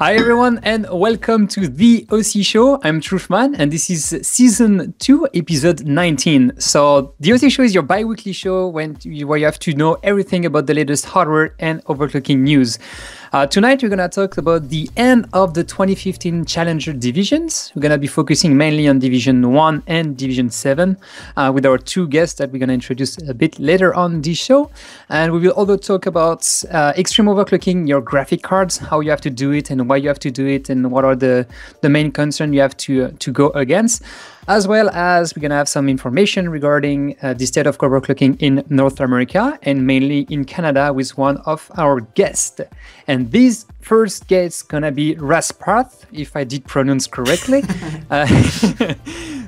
Hi everyone and welcome to the OC Show. I'm Truthman and this is Season 2, Episode 19. So the OC Show is your bi-weekly show where you have to know everything about the latest hardware and overclocking news. Tonight we're going to talk about the end of the 2015 Challenger divisions. We're going to be focusing mainly on Division 1 and Division 7 with our two guests that we're going to introduce a bit later on this show. And we will also talk about extreme overclocking your graphic cards, how you have to do it and why you have to do it and what are the main concerns you have to go against. As well as we're going to have some information regarding the state of overclocking in North America and mainly in Canada with one of our guests. And this first guest is going to be Rasparthe, if I did pronounce correctly.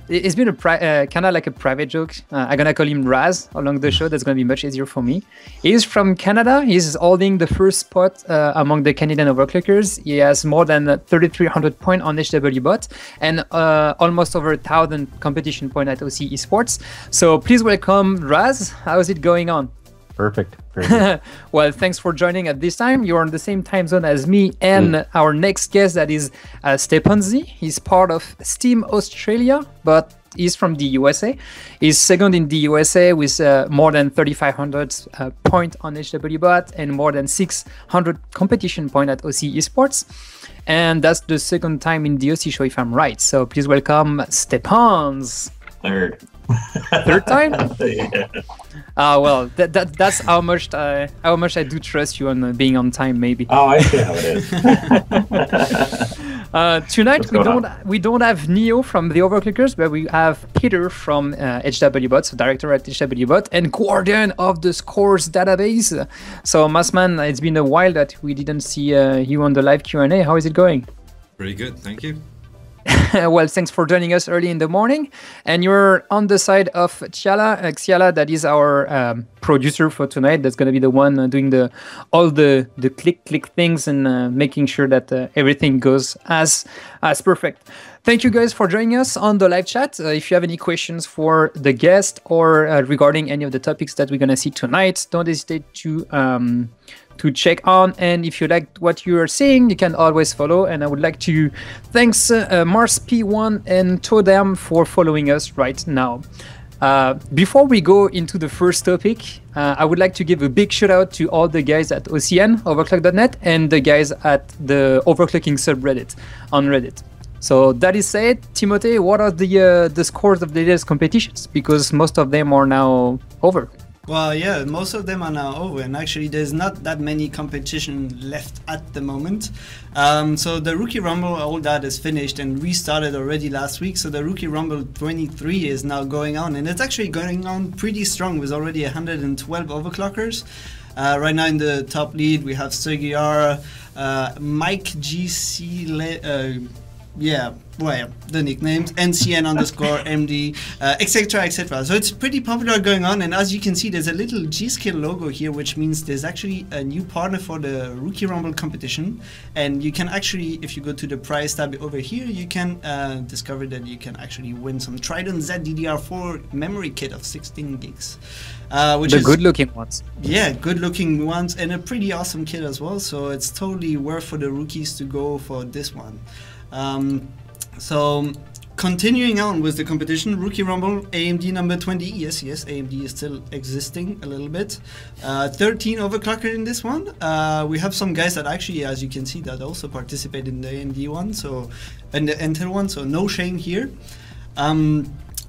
It's been kind of like a private joke. I'm going to call him Raz along the show. That's going to be much easier for me. He's from Canada. He's holding the first spot among the Canadian overclockers. He has more than 3,300 points on HWBOT and almost over 1,000 competition points at OC-Esports. So please welcome Raz. How's it going on? Perfect. Very Well, thanks for joining at this time. You're on the same time zone as me and our next guest, that is Steponz. He's part of Steam Australia, but he's from the USA. He's second in the USA with more than 3,500 points on HWBOT and more than 600 competition points at OC-Esports. And that's the second time in the OC show, if I'm right. So please welcome Steponz. Third time? Yeah. Well, that's how much I do trust you on being on time, maybe. Oh, I see how it is. Tonight we don't have Neo from the Overclockers, but we have Peter from HWBOT, so director at HWBOT and guardian of the scores database. So Massman, it's been a while that we didn't see you on the live Q&A. How is it going? Pretty good, thank you. Well, thanks for joining us early in the morning. And you're on the side of Xiala, that is our producer for tonight. That's going to be the one doing all the click things and making sure that everything goes as perfect. Thank you guys for joining us on the live chat. If you have any questions for the guest or regarding any of the topics that we're going to see tonight, don't hesitate to check on, and if you like what you are seeing, you can always follow. And I would like to thanks Mars P1 and Todam for following us right now. Before we go into the first topic, I would like to give a big shout out to all the guys at OCN, overclock.net, and the guys at the overclocking subreddit on Reddit. So that is said, Timothée, what are the scores of the latest competitions? Because most of them are now over. Well, yeah, most of them are now over, and actually there's not that many competition left at the moment. So the Rookie Rumble, all that is finished and restarted already last week. So the Rookie Rumble 23 is now going on, and it's actually going on pretty strong with already 112 overclockers. Right now in the top lead we have Sergiar, Mike GC, the nicknames, NCN_MD, etc, etc. So it's pretty popular going on, and as you can see, there's a little G-Skill logo here, which means there's actually a new partner for the Rookie Rumble competition. And you can actually, if you go to the prize tab over here, you can discover that you can actually win some Trident ZDDR4 memory kit of 16 gigs. Which is good-looking ones. Yeah, good-looking ones, and a pretty awesome kit as well. So it's totally worth for the rookies to go for this one. So continuing on with the competition, Rookie Rumble, AMD number 20. Yes, AMD is still existing a little bit. 13 overclocker in this one. We have some guys that actually, as you can see, that also participate in the AMD one, so in the Intel one. So no shame here.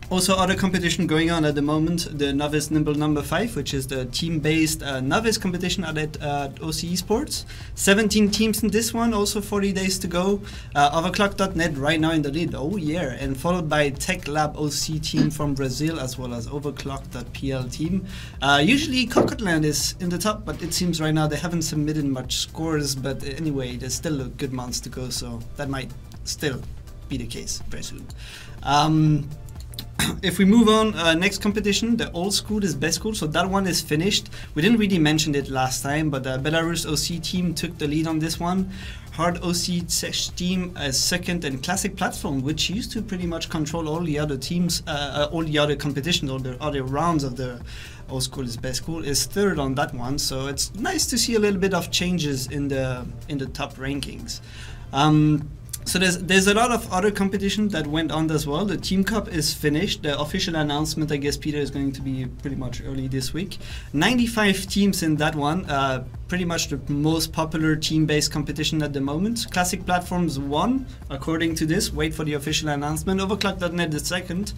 Also, other competition going on at the moment, the Novice Nimble number 5, which is the team-based novice competition at OC-Esports. 17 teams in this one, also 40 days to go. Overclock.net right now in the lead, oh yeah, and followed by Tech Lab OC team from Brazil, as well as Overclock.pl team. Usually Cocotland is in the top, but it seems right now they haven't submitted much scores, but anyway, there's still a good months to go, so that might still be the case very soon. if we move on, next competition, the old school is best school. So that one is finished. We didn't really mention it last time, but the Belarus OC team took the lead on this one. Hard OC team as second, and Classic Platform, which used to pretty much control all the other teams, all the other competitions, all the other rounds of the old school is best school, is third on that one. So it's nice to see a little bit of changes in the top rankings. So there's a lot of other competition that went on as well. The Team Cup is finished. The official announcement, I guess, Peter, is going to be pretty much early this week. 95 teams in that one. Pretty much the most popular team-based competition at the moment. Classic Platforms won, according to this. Wait for the official announcement. Overclock.net is second.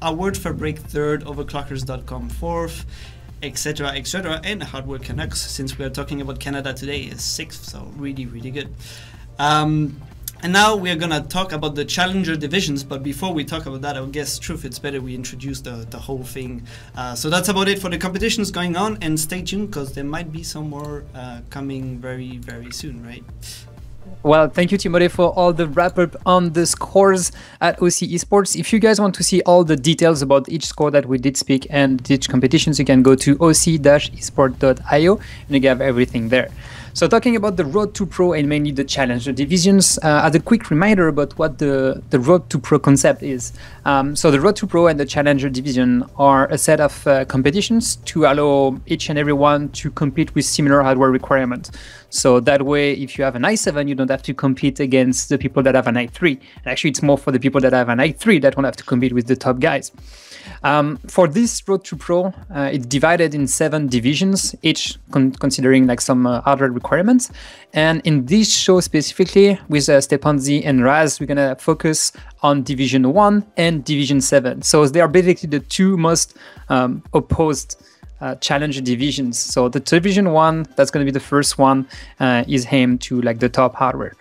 Award for Break third. Overclockers.com fourth. Etc. etc. And Hardware Canucks, since we are talking about Canada today, is sixth. So really, really good. And now we are going to talk about the challenger divisions, but before we talk about that, I guess, Truth, it's better we introduce the whole thing. So that's about it for the competitions going on, and stay tuned because there might be some more coming very, very soon, right? Well, thank you, Timothée, for all the wrap-up on the scores at OC-Esports. If you guys want to see all the details about each score that we did speak and each competitions, you can go to oc-esport.io and you have everything there. So talking about the Road to Pro and mainly the Challenger divisions, as a quick reminder about what the Road to Pro concept is. So the Road to Pro and the Challenger division are a set of competitions to allow each and everyone to compete with similar hardware requirements. So that way, if you have an i7, you don't have to compete against the people that have an i3. And actually, it's more for the people that have an i3 that won't have to compete with the top guys. For this Road to Pro, it's divided in 7 divisions, each considering like some hardware requirements. And in this show specifically, with Steponz and Raz, we're gonna focus on Division 1 and Division 7. So they are basically the two most opposed challenger divisions. So the Division 1, that's going to be the first one, is aimed to like the top hardware.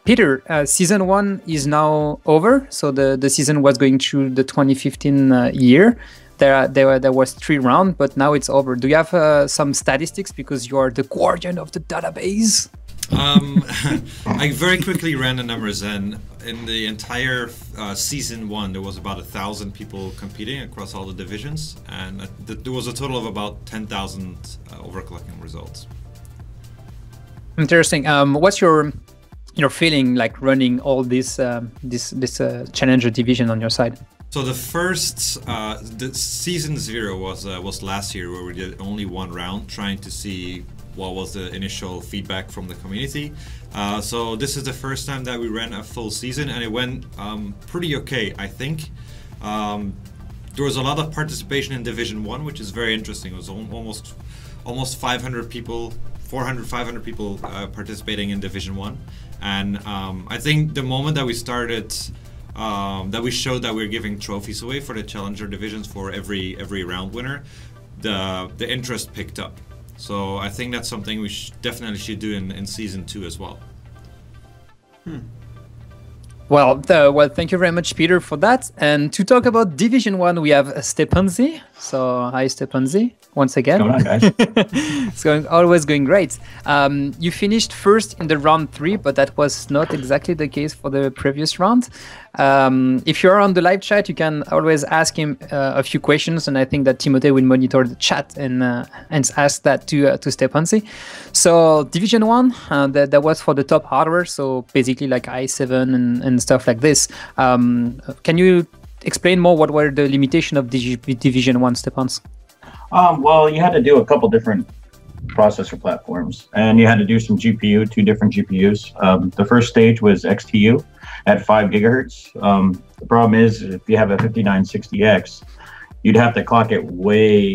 Peter, season 1 is now over. So the season was going through the 2015 year. There was 3 rounds, but now it's over. Do you have some statistics because you are the guardian of the database? I very quickly ran the numbers, and in the entire season 1 there was about 1,000 people competing across all the divisions, and there was a total of about 10,000 overclocking results. Interesting. What's your feeling like running all this challenger division on your side? So the first the season 0 was last year, where we did only 1 round, trying to see what was the initial feedback from the community. So this is the first time that we ran a full season, and it went pretty okay, I think. There was a lot of participation in Division 1, which is very interesting. It was almost 500 people, 400, 500 people participating in Division 1. And I think the moment that we started, that we showed that we're giving trophies away for the challenger divisions for every round winner, the interest picked up. So I think that's something we definitely should do in season 2 as well. Well, thank you very much, Peter, for that. And to talk about Division 1, we have Steponz. So hi, Steponz, once again. What's going on, guys? It's always going great. You finished first in the round 3, but that was not exactly the case for the previous round. If you're on the live chat, you can always ask him a few questions, and I think that Timothée will monitor the chat and ask that to Steponz. So Division 1, that was for the top hardware, so basically like i7 and stuff like this. Can you explain more what were the limitations of Division 1, Steponz? Well, you had to do a couple different processor platforms, and you had to do some GPU, 2 different GPUs. The first stage was XTU at 5 gigahertz. The problem is, if you have a 5960X, you'd have to clock it way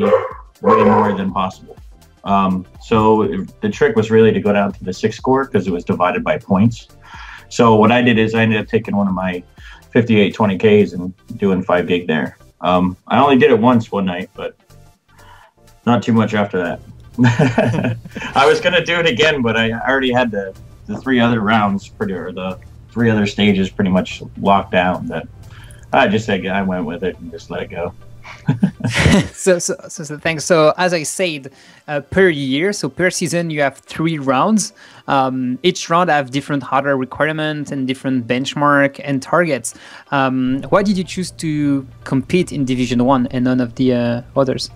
more than possible. So the trick was really to go down to the 6 core, because it was divided by points. So what I did is I ended up taking one of my 5820Ks and doing 5 gig there. I only did it once one night, but not too much after that. I was going to do it again, but I already had the 3 other rounds, or the 3 other stages pretty much locked down. That I just said I went with it and just let it go. So thanks. So as I said, per year, so per season, you have 3 rounds. Each round have different hardware requirements and different benchmark and targets. Why did you choose to compete in Division 1 and none of the others?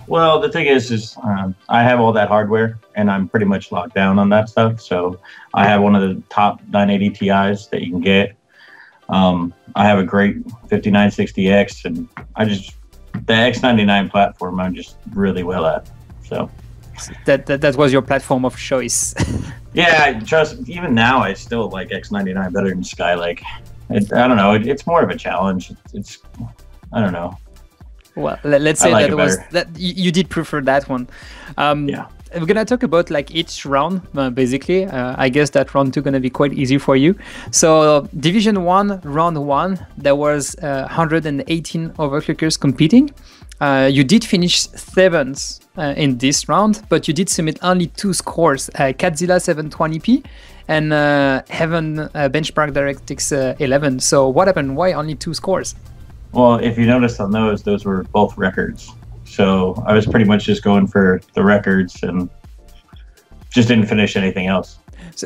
Well, the thing is I have all that hardware and I'm pretty much locked down on that stuff. So I have one of the top 980 Ti's that you can get. I have a great 5960X, and the X99 platform I'm just really well at. So that was your platform of choice. Yeah, even now I still like X99 better than Skylake. I don't know. It's more of a challenge. I don't know. Well, let's say that you did prefer that one. Yeah. We're gonna talk about like each round, basically. I guess that round 2 gonna be quite easy for you. So Division 1, round 1, there was 118 overclockers competing. You did finish 7th in this round, but you did submit only 2 scores: Catzilla 720p and Heaven Benchmark DirectX 11. So what happened? Why only 2 scores? Well, if you noticed on those were both records. So I was pretty much just going for the records and just didn't finish anything else.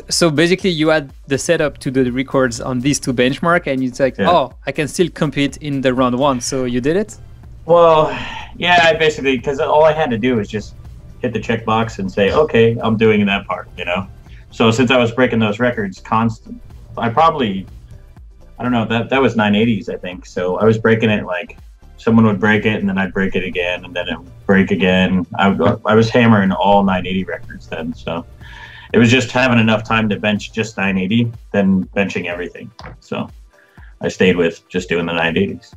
So basically you had the setup to do the records on these 2 benchmark, and it's like, oh, I can still compete in the round 1. So you did it? Well, yeah, I basically, because all I had to do was just hit the checkbox and say, okay, I'm doing that part, So since I was breaking those records constant, I don't know, that was 980s, I think. So I was breaking it like, someone would break it, and then I'd break it again, and then it would break again. I was hammering all 980 records then, so it was just having enough time to bench just 980, then benching everything. So I stayed with just doing the 980s.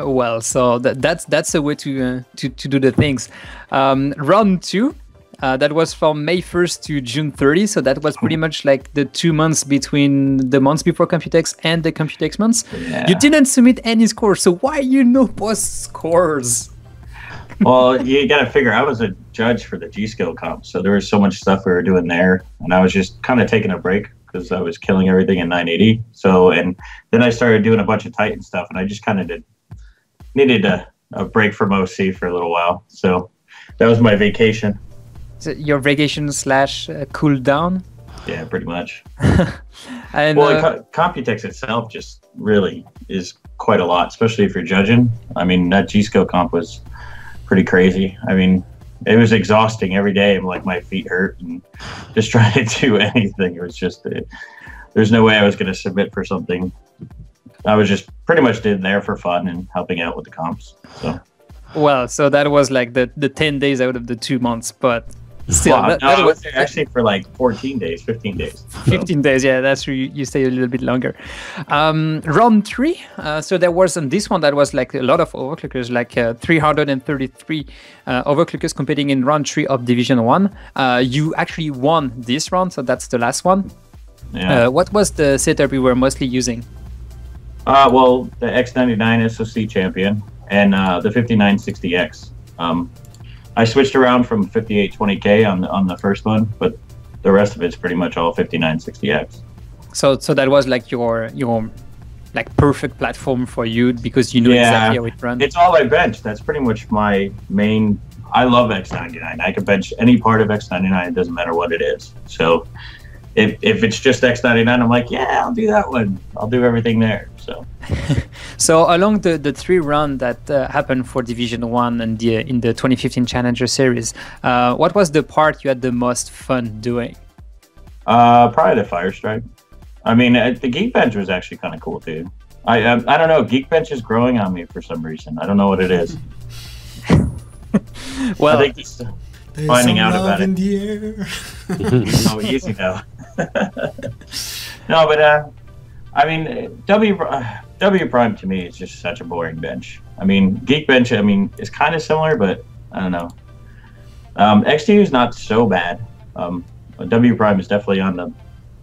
Well, so that's a way to do the things. Round 2. That was from May 1st to June 30. So that was pretty much like the 2 months between the months before Computex and the Computex months. Yeah. You didn't submit any scores. So why no post scores? Well, you got to figure I was a judge for the G-Skill comp. So there was so much stuff we were doing there. And I was just kind of taking a break because I was killing everything in 980. So, and then I started doing a bunch of Titan stuff. And I just kind of needed a break from OC for a little while. So that was my vacation. Your vacation / cool down? Yeah, pretty much. And Computex itself just really is quite a lot, especially if you're judging. I mean, that G-Skill comp was pretty crazy. I mean, it was exhausting every day. Like my feet hurt and just trying to do anything. It was just, there's no way I was going to submit for something. I was just pretty much there for fun and helping out with the comps. So. Well, so that was like the 10 days out of the 2 months, but still, well, that was actually for like 14 days, 15 days. So. 15 days, yeah, that's true. You stay a little bit longer. Round 3, so there was on this one that was like a lot of overclockers, like 333 overclockers competing in round 3 of Division 1. You actually won this round, so that's the last one. Yeah. What was the setup you were mostly using? Well, the X99 SoC champion and the 5960X. I switched around from 5820K on the first one, but the rest of it's pretty much all 5960X. So that was like your like perfect platform for you because you knew exactly how it runs. It's all I bench. That's pretty much my main. I love X99. I can bench any part of X99. It doesn't matter what it is. So if it's just X99, I'm like, yeah, I'll do that one. I'll do everything there. So. So along the 3 rounds that happened for Division 1 and in the 2015 Challenger Series, what was the part you had the most fun doing? Probably the Fire Strike. I mean, the Geekbench was actually kind of cool too. I don't know. Geekbench is growing on me for some reason. I don't know what it is. Well, I think he's finding out about in it. The air. Oh, easy now. No, but I mean, W Prime to me is just such a boring bench. I mean, Geekbench, I mean, is kind of similar, but I don't know. XTU is not so bad. W Prime is definitely on the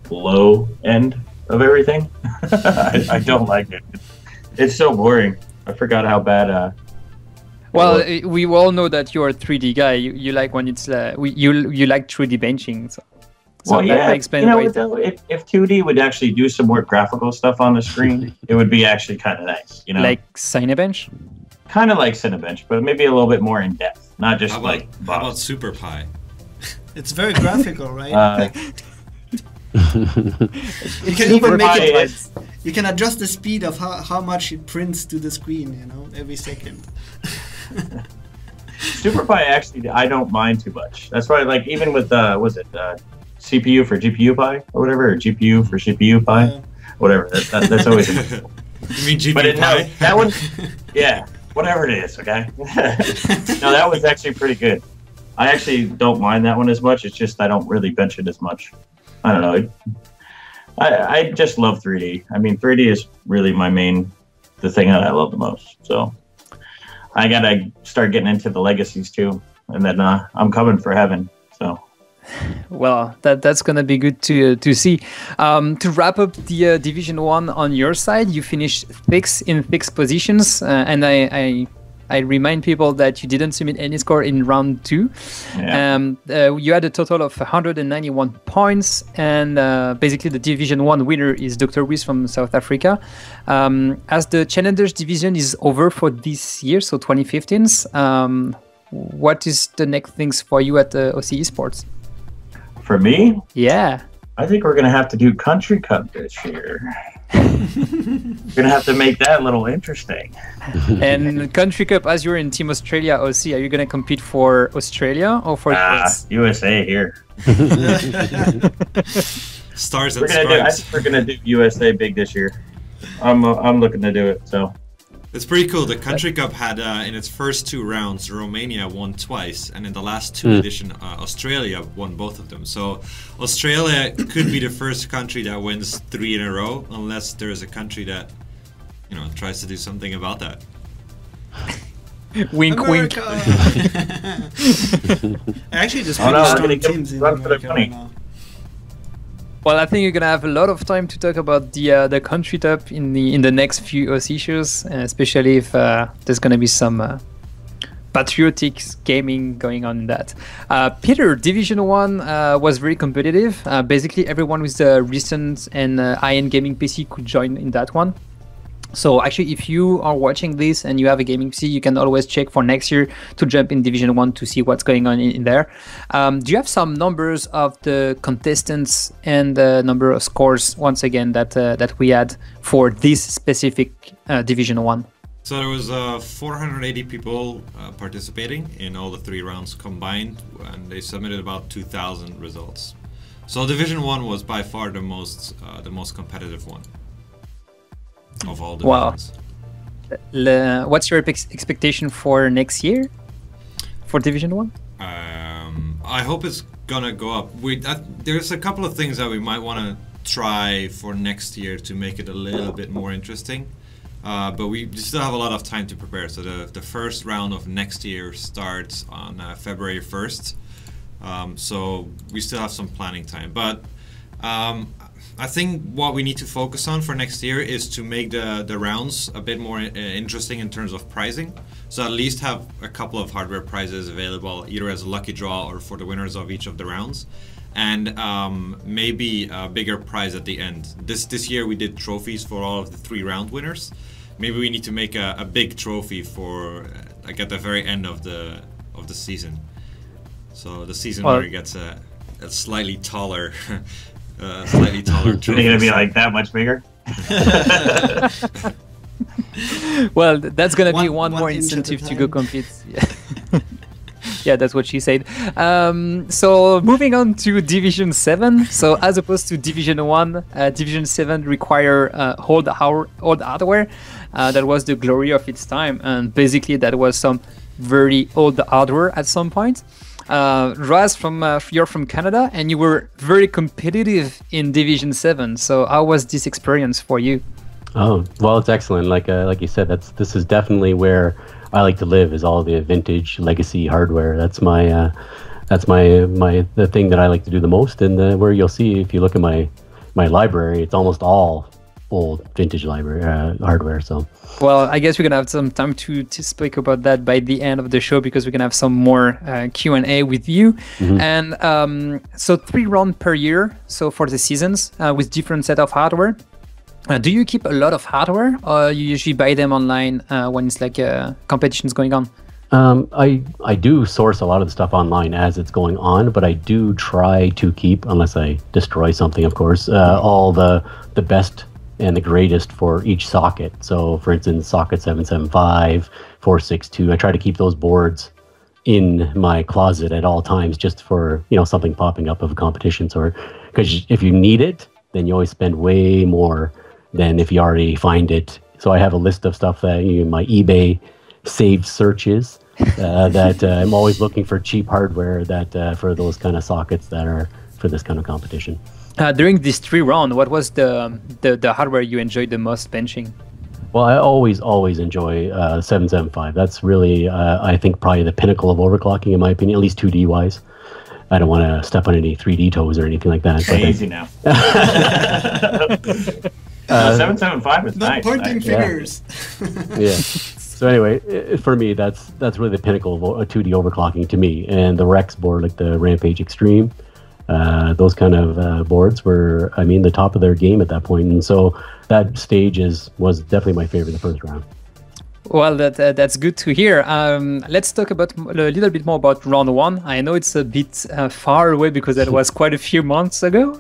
low end of everything. I don't like it. It's so boring. I forgot how bad. Well, we all know that you're a 3D guy. You like when it's you like 3D benching. So well, that yeah, explains you know why what though? If 2D would actually do some more graphical stuff on the screen, it would be actually kind of nice. You know, like Cinebench. kind of like Cinebench, but maybe a little bit more in depth, not just How about, like. how about Super Pi? It's very graphical, right? You can Super even make Pi it. is- You can adjust the speed of how much it prints to the screen. You know, every second. Super Pi actually, I don't mind too much. That's why, like, even with was it CPU for GPU Pi or whatever, or GPU for CPU Pi, Yeah. whatever. That's always. You mean GPU But no, Pi? that one, yeah, whatever it is, okay. No, that was actually pretty good. I actually don't mind that one as much. It's just I don't really bench it as much. I don't know. I just love 3D. I mean, 3D is really the thing that I love the most. So I gotta start getting into the legacies too, and then I'm coming for heaven. So. Well, that's gonna be good to see. To wrap up the Division 1 on your side, you finished sixth positions, and I remind people that you didn't submit any score in round 2. Yeah. You had a total of 191 points, and basically the Division 1 winner is Dr. Wiz from South Africa. As the Challengers Division is over for this year, so 2015, what is the next things for you at OC-Esports? For me, Yeah. I think we're gonna have to do Country Cup this year. We're gonna have to make that a little interesting. And Country Cup, as you're in Team Australia OC, are you going to compete for Australia or for US? USA here. Stars and I stripes. think we're gonna do USA big this year. I'm looking to do it. So It's pretty cool. The Country Cup had, in its first 2 rounds, Romania won twice, and in the last 2 edition, Australia won both of them. So Australia could be the first country that wins 3 in a row, unless there's a country that, tries to do something about that. Wink, wink. America! Actually, there's Oh, pretty no, we're strong gonna give teams in run for the America money. right now. Well, I think you're gonna have a lot of time to talk about the Country Cup in the next few OC shows, especially if there's gonna be some patriotic gaming going on in that. Peter, Division 1 was very competitive. Basically, everyone with the recent and high-end gaming PC could join in that one. So actually, if you are watching this and you have a gaming PC, you can always check for next year to jump in Division 1 to see what's going on in there. Do you have some numbers of the contestants and the number of scores, once again, that we had for this specific Division 1? So there was 480 people participating in all the 3 rounds combined, and they submitted about 2,000 results. So Division 1 was by far the most competitive one of all divisions. Wow. What's your expectation for next year for Division 1? I hope it's gonna go up. There's a couple of things that we might want to try for next year to make it a little bit more interesting. But we still have a lot of time to prepare. So the first round of next year starts on February 1st. So we still have some planning time. But I think what we need to focus on for next year is to make the rounds a bit more interesting in terms of pricing. So at least have a couple of hardware prizes available, either as a lucky draw or for the winners of each of the rounds. And maybe a bigger prize at the end. This year we did trophies for all of the 3 round winners. Maybe we need to make a big trophy for like at the very end of the season. So the season where it gets a slightly taller, trophy. Are they gonna be like that much bigger? Well, that's gonna be one more inch at a incentive to go time. compete. Yeah, that's what she said. So moving on to Division 7. So as opposed to Division 1, Division 7 require old hardware. That was the glory of its time, and basically that was some very old hardware at some point. Raz, you're from Canada, and you were very competitive in Division 7. So how was this experience for you? Oh, well, it's excellent. Like you said, this is definitely where I like to live, is all the vintage legacy hardware. That's the thing that I like to do the most, and where you'll see, if you look at my library, it's almost all old vintage library hardware. So, well, I guess we're gonna have some time to speak about that by the end of the show, because we're gonna have some more Q&A with you. And so 3 rounds per year, so for the seasons, with different set of hardware. Do you keep a lot of hardware, or you usually buy them online when it's like competitions going on? I do source a lot of the stuff online as it's going on, but I do try to keep, unless I destroy something, of course, all the best and the greatest for each socket. So, for instance, socket 775, 462, I try to keep those boards in my closet at all times, just for, you know, something popping up of a competition. So, because if you need it, then you always spend way more than if you already find it. So I have a list of stuff that, you know, my eBay saved searches that I'm always looking for cheap hardware that for those kind of sockets that are for this kind of competition. During this 3 round, what was the hardware you enjoyed the most benching? Well, I always enjoy 775. That's really, I think, probably the pinnacle of overclocking, in my opinion, at least 2D wise. I don't want to step on any 3D toes or anything like that. But easy now. 775 is nice. Pointing fingers. Yeah. So anyway, for me, that's really the pinnacle of 2D overclocking to me. And the Rex board, like the Rampage Extreme, those kind of boards were, I mean, the top of their game at that point. And so that stage was definitely my favorite the first round. Well, that's good to hear. Let's talk about a little bit more about round 1. I know it's a bit far away because that was quite a few months ago,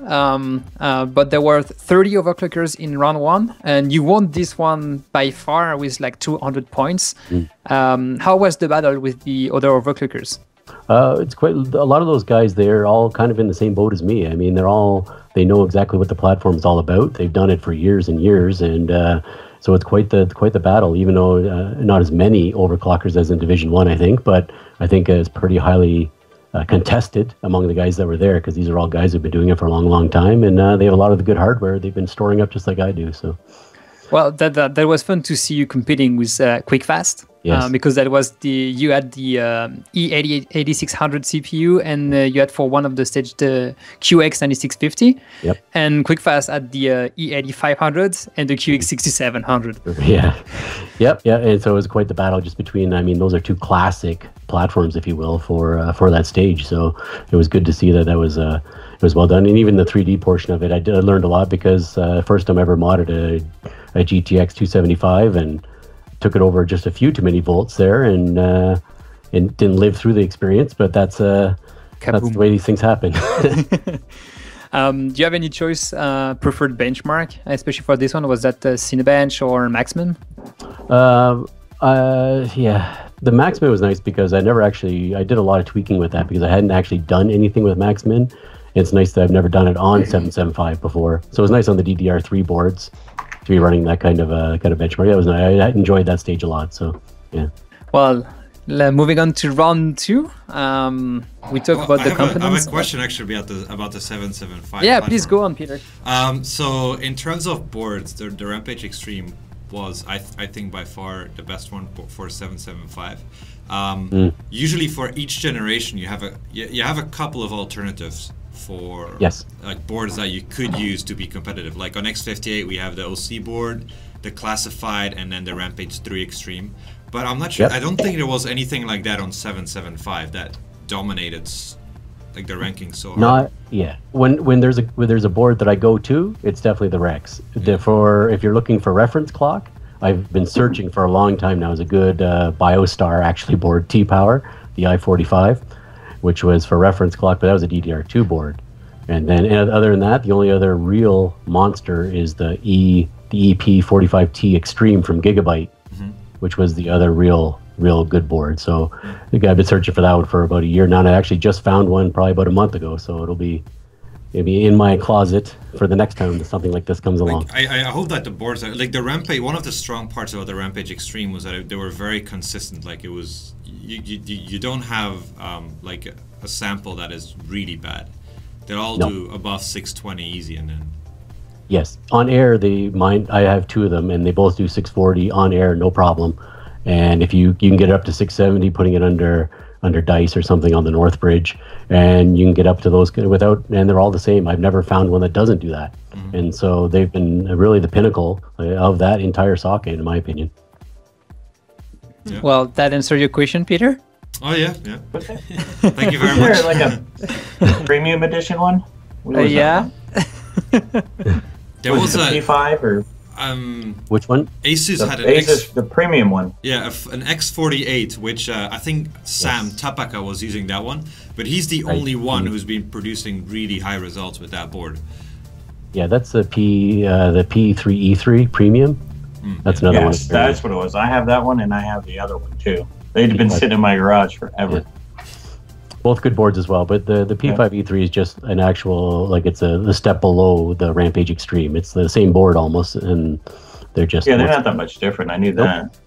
but there were 30 overclockers in round 1, and you won this one by far with like 200 points. How was the battle with the other overclockers? It's quite a lot of those guys. They're all kind of in the same boat as me. I mean, they know exactly what the platform is all about. They've done it for years and years, and so it's quite the battle. Even though not as many overclockers as in Division 1, I think, but I think it's pretty highly contested among the guys that were there, because these are all guys who've been doing it for a long time, and they have a lot of the good hardware they've been storing up just like I do. So. Well, that was fun to see you competing with QuickFast. Yes. Because you had the E8600 CPU, and you had for one of the stage the QX9650. Yep. And QuickFast had the E8500 and the QX6700. Yeah. Yep. Yeah. And so it was quite the battle just between, I mean, those are 2 classic platforms, if you will, for that stage. So it was good to see that was it was well done. And even the 3D portion of it, I learned a lot, because first time I ever modded a GTX 275 and took it over just a few too many volts there, and didn't live through the experience. But that's the way these things happen. Do you have any choice preferred benchmark, especially for this one? Was that Cinebench or Maximum? Yeah, the Maxmin was nice because I did a lot of tweaking with that, because I hadn't actually done anything with Maxmin. It's nice that I've never done it on 775 before. So it was nice on the DDR3 boards to be running that kind of benchmark. That was nice. I enjoyed that stage a lot. So yeah. Well, moving on to round 2, we talk about the components. I have a question actually about the 775. Yeah, platform. please go on, Peter. So in terms of boards, the Rampage Extreme was, I think, by far the best one for 775. Usually for each generation, you have a couple of alternatives for like boards that you could use to be competitive. Like on X58, we have the OC board, the Classified, and then the Rampage 3 Extreme. But I'm not sure. I don't think there was anything like that on 775 that dominated like the rankings. So when there's a board that I go to, it's definitely the Rex. If you're looking for reference clock, I've been searching for a long time now. Is a good BioStar actually board, T-Power, the i45, which was for reference clock, but that was a DDR2 board. And then other than that, the only other real monster is the EP45T Extreme from Gigabyte, which was the other real good board. So I think I've been searching for that one for about a year now, and I actually just found one probably about a month ago. So it'll be in my closet for the next time something like this comes along. I hope that the boards are like the Rampage. One of the strong parts about the Rampage Extreme was that they were very consistent. Like it was, you don't have like a sample that is really bad. They all do above 620 easy, and then. Yes, on air I have 2 of them, and they both do 640 on air, no problem. And if you can get it up to 670, putting it under under dice or something on the North Bridge, and you can get up to those without, and they're all the same. I've never found one that doesn't do that. And so they've been really the pinnacle of that entire socket, in my opinion. Yeah. Well, that answers your question, Peter? Oh yeah. Thank you very much. Is there like a premium edition one? What was that Yeah. one? There Was was it the a P5 or Which one? Asus the had an Asus, the premium one? an X48, which I think Sam Tapaka was using that one, but he's the only one who's been producing really high results with that board. Yeah, that's the P3E3 Premium. That's another one. Yes, that's what it was. I have that one, and I have the other one too. They've been sitting in my garage forever. Yeah. Both good boards as well, but the P5E3 is just an actual, like, it's the step below the Rampage Extreme. It's the same board almost, and they're just... Yeah, they're not that much different. I knew that.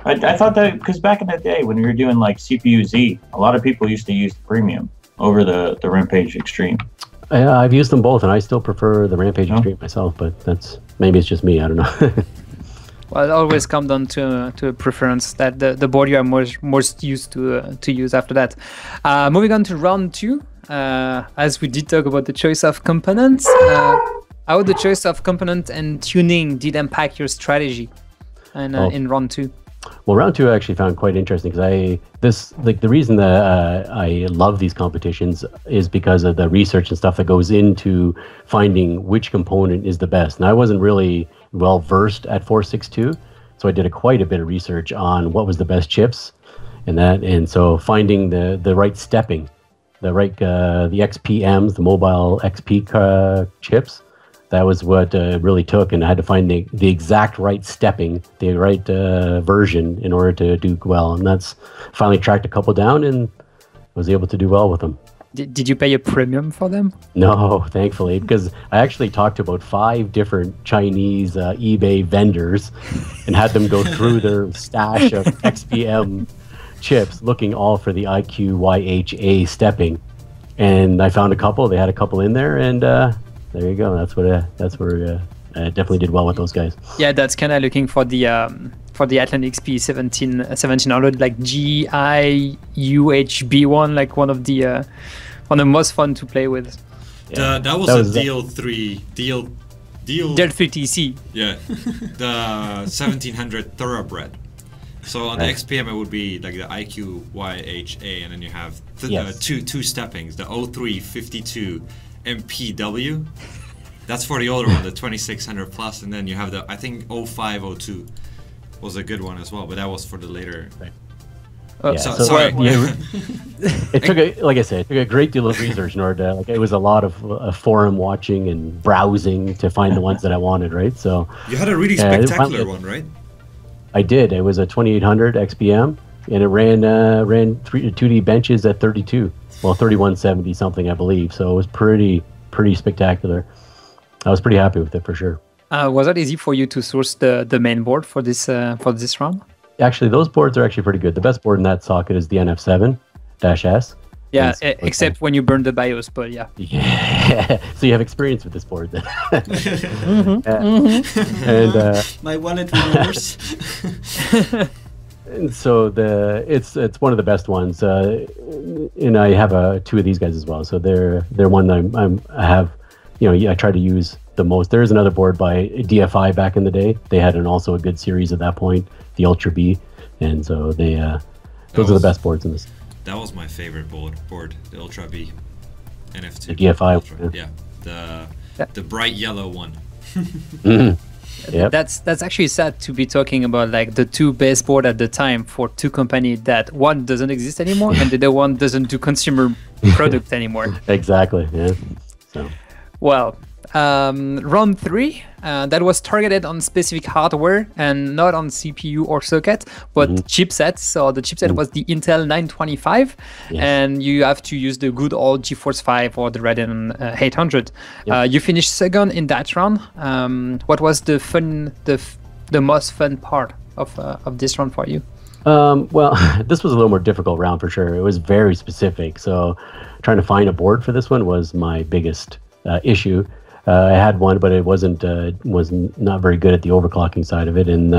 I thought that, because back in the day when we were doing like CPU-Z, a lot of people used to use the premium over the Rampage Extreme. I've used them both, and I still prefer the Rampage Extreme myself, but maybe it's just me, I don't know. Well, it always comes down to a preference that the board you are most used to use after that. Moving on to round 2, as we did talk about the choice of components, how the choice of component and tuning did impact your strategy in round 2? Well, round 2 I actually found quite interesting because the reason that I love these competitions is because of the research and stuff that goes into finding which component is the best. And I wasn't really well versed at 462, so I did quite a bit of research on what was the best chips, and so finding the right stepping, the XPMs, the mobile XP chips. That was what really took, and I had to find the exact right stepping, the right version in order to do well. And that's finally tracked a couple down and was able to do well with them. Did you pay a premium for them? No, thankfully, because I actually talked to about 5 different Chinese eBay vendors and had them go through their stash of XPM chips, looking all for the IQYHA stepping. And I found a couple. They had a couple in there, and there you go. That's where I definitely did well with those guys. Yeah, that's kind of looking for the Atlantic XP 1700, like GIUHB1, like one of the most fun to play with. Yeah. That was a DL3 TC. Yeah, the 1700 thoroughbred. So on the XPM it would be like the IQYHA, and then you have two steppings, the 0352 MPW. That's for the older one, the 2600 plus, and then you have the, I think 0502 was a good one as well, but that was for the later. Right. Sorry. It took a great deal of research in order to, it was a lot of forum watching and browsing to find the ones that I wanted, right? So you had a really spectacular one, right? I did. It was a 2800 XPM, and it ran 2D benches at 32. Well, 3170 something, I believe. So it was pretty spectacular. I was pretty happy with it for sure. Was it easy for you to source the main board for this round? Actually, those boards are actually pretty good. The best board in that socket is the NF7-S. Yeah, except when you burn the BIOS, but yeah. Yeah. So you have experience with this board then. And my wallet remembers. And so it's one of the best ones, and I have 2 of these guys as well. So they're one that I have, I try to use the most. There is another board by DFI back in the day. They had also a good series at that point, the Ultra B, and so those are the best boards in this. That was my favorite board, the Ultra B, NF2. The DFI, Ultra, the bright yellow one. Mm-hmm. Yep. That's actually sad to be talking about like the 2 best board at the time for 2 companies that one doesn't exist anymore and the other one doesn't do consumer product anymore. Exactly. Yeah. So. Well, round 3 that was targeted on specific hardware and not on CPU or socket, but chipsets. So the chipset was the Intel 925, and you have to use the good old GeForce 5 or the Radeon 800. Yep. You finished second in that round. What was the most fun part of this round for you? Well, this was a little more difficult round for sure. It was very specific, so trying to find a board for this one was my biggest issue. I had one, but it was not very good at the overclocking side of it, and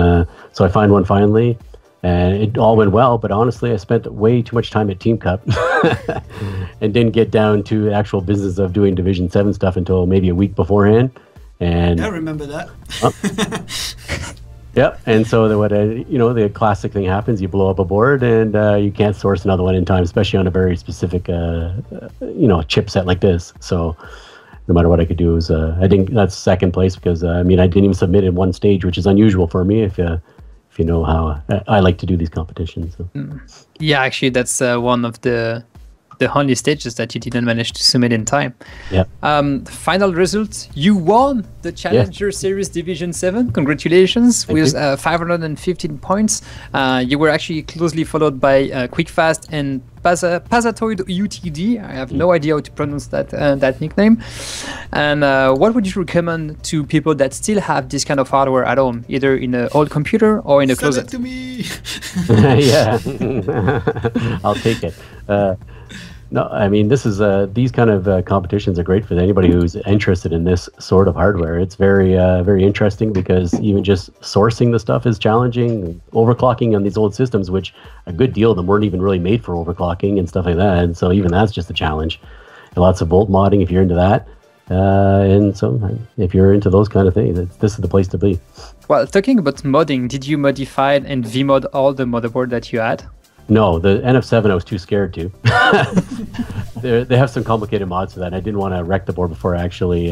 so I found one finally, And it all went well, but honestly, I spent way too much time at Team Cup and didn't get down to the actual business of doing Division 7 stuff until maybe a week beforehand. And I remember that. Yep. And so the classic thing happens, you blow up a board and you can't source another one in time, especially on a very specific, chipset like this. So no matter what I could do, I think that's second place because, I didn't even submit in one stage, which is unusual for me if you know how I like to do these competitions. So. Yeah, actually, that's one of the only stages that you didn't manage to submit in time. Yeah. Final results: you won the Challenger Series Division 7. Congratulations. With 515 points. You were actually closely followed by Quickfast and Pazatoid UTD. I have no idea how to pronounce that nickname. And what would you recommend to people that still have this kind of hardware at home, either in an old computer or in a closet? Sell it to me. Yeah, I'll take it. No, this is these kind of competitions are great for anybody who's interested in this sort of hardware. It's very, very interesting because even just sourcing the stuff is challenging. Overclocking on these old systems, which a good deal of them weren't even really made for overclocking and stuff like that. And so even that's just a challenge. And lots of volt modding if you're into that. And so if you're into those kind of things, this is the place to be. Well, talking about modding, did you modify and VMod all the motherboard that you had? No, the NF7 I was too scared to. They have some complicated mods for that. I didn't want to wreck the board before I actually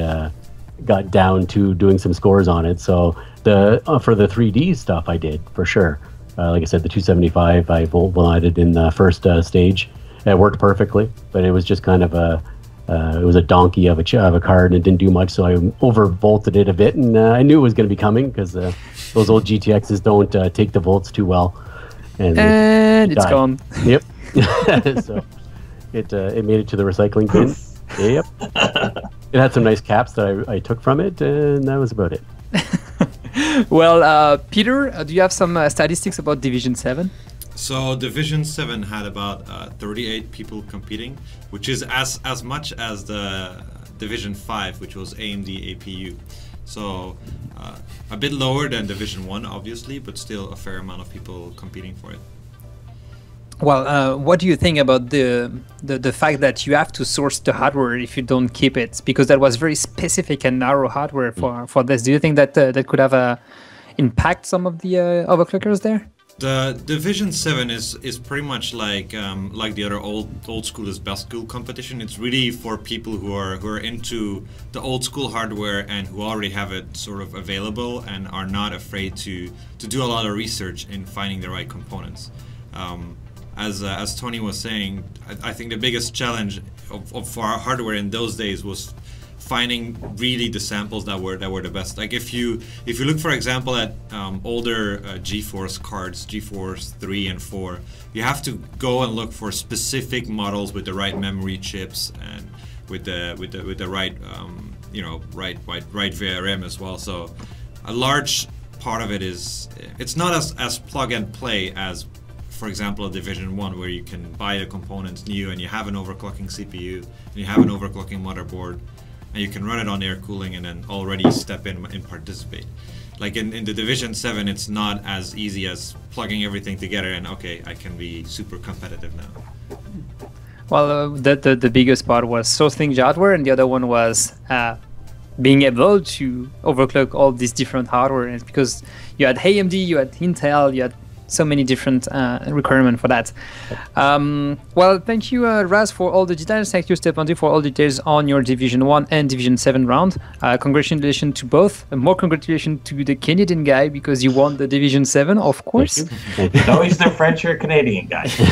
got down to doing some scores on it. So for the 3D stuff I did, for sure. Like I said, the 275 I volt modded in the first stage. It worked perfectly, but it was just kind of it was a donkey of a card and it didn't do much, so I over-volted it a bit, and I knew it was going to be coming because those old GTXs don't take the volts too well. And it's gone. Yep. So it made it to the recycling bin. Yep. It had some nice caps that I took from it, and that was about it. Well, Peter, do you have some statistics about Division 7? So Division 7 had about 38 people competing, which is as much as the Division 5, which was AMD APU. So a bit lower than Division 1, obviously, but still a fair amount of people competing for it. Well, what do you think about the fact that you have to source the hardware if you don't keep it? Because that was very specific and narrow hardware for this. Do you think that that could have impact some of the overclockers there? The Division 7 is pretty much like the other old school is best school competition. It's really for people who are into the old school hardware and who already have it sort of available and are not afraid to do a lot of research in finding the right components. As Tony was saying, I think the biggest challenge for our hardware in those days was finding really the samples that were the best. Like if you look, for example, at older GeForce cards, GeForce 3 and 4, you have to go and look for specific models with the right memory chips and with the right right VRM as well. So a large part of it is it's not as plug and play as, for example, a Division 1 where you can buy the components new and you have an overclocking CPU and you have an overclocking motherboard. And you can run it on air cooling and then already step in and participate. Like in the Division 7, it's not as easy as plugging everything together and okay, I can be super competitive now. Well, the biggest part was sourcing the hardware, and the other one was being able to overclock all these different hardware. And because you had AMD, you had Intel, you had so many different requirements for that. Well, thank you, Raz, for all the details. Thank you, Steponz, for all the details on your Division 1 and Division 7 round. Congratulations to both. More congratulations to the Canadian guy because you won the Division 7, of course. It's always the French or Canadian guy. So.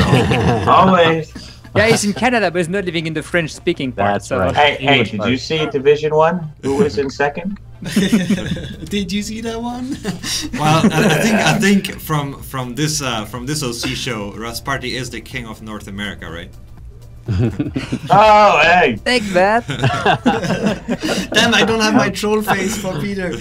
Always. Yeah, he's in Canada, but he's not living in the French-speaking part. That's so. right. Hey, did you see Division 1? Who was in second? Did you see that one? Well, I think from this OC show, Rasparthe is the king of North America, right? Oh, hey! Take that! Damn, I don't have my troll face for Peter.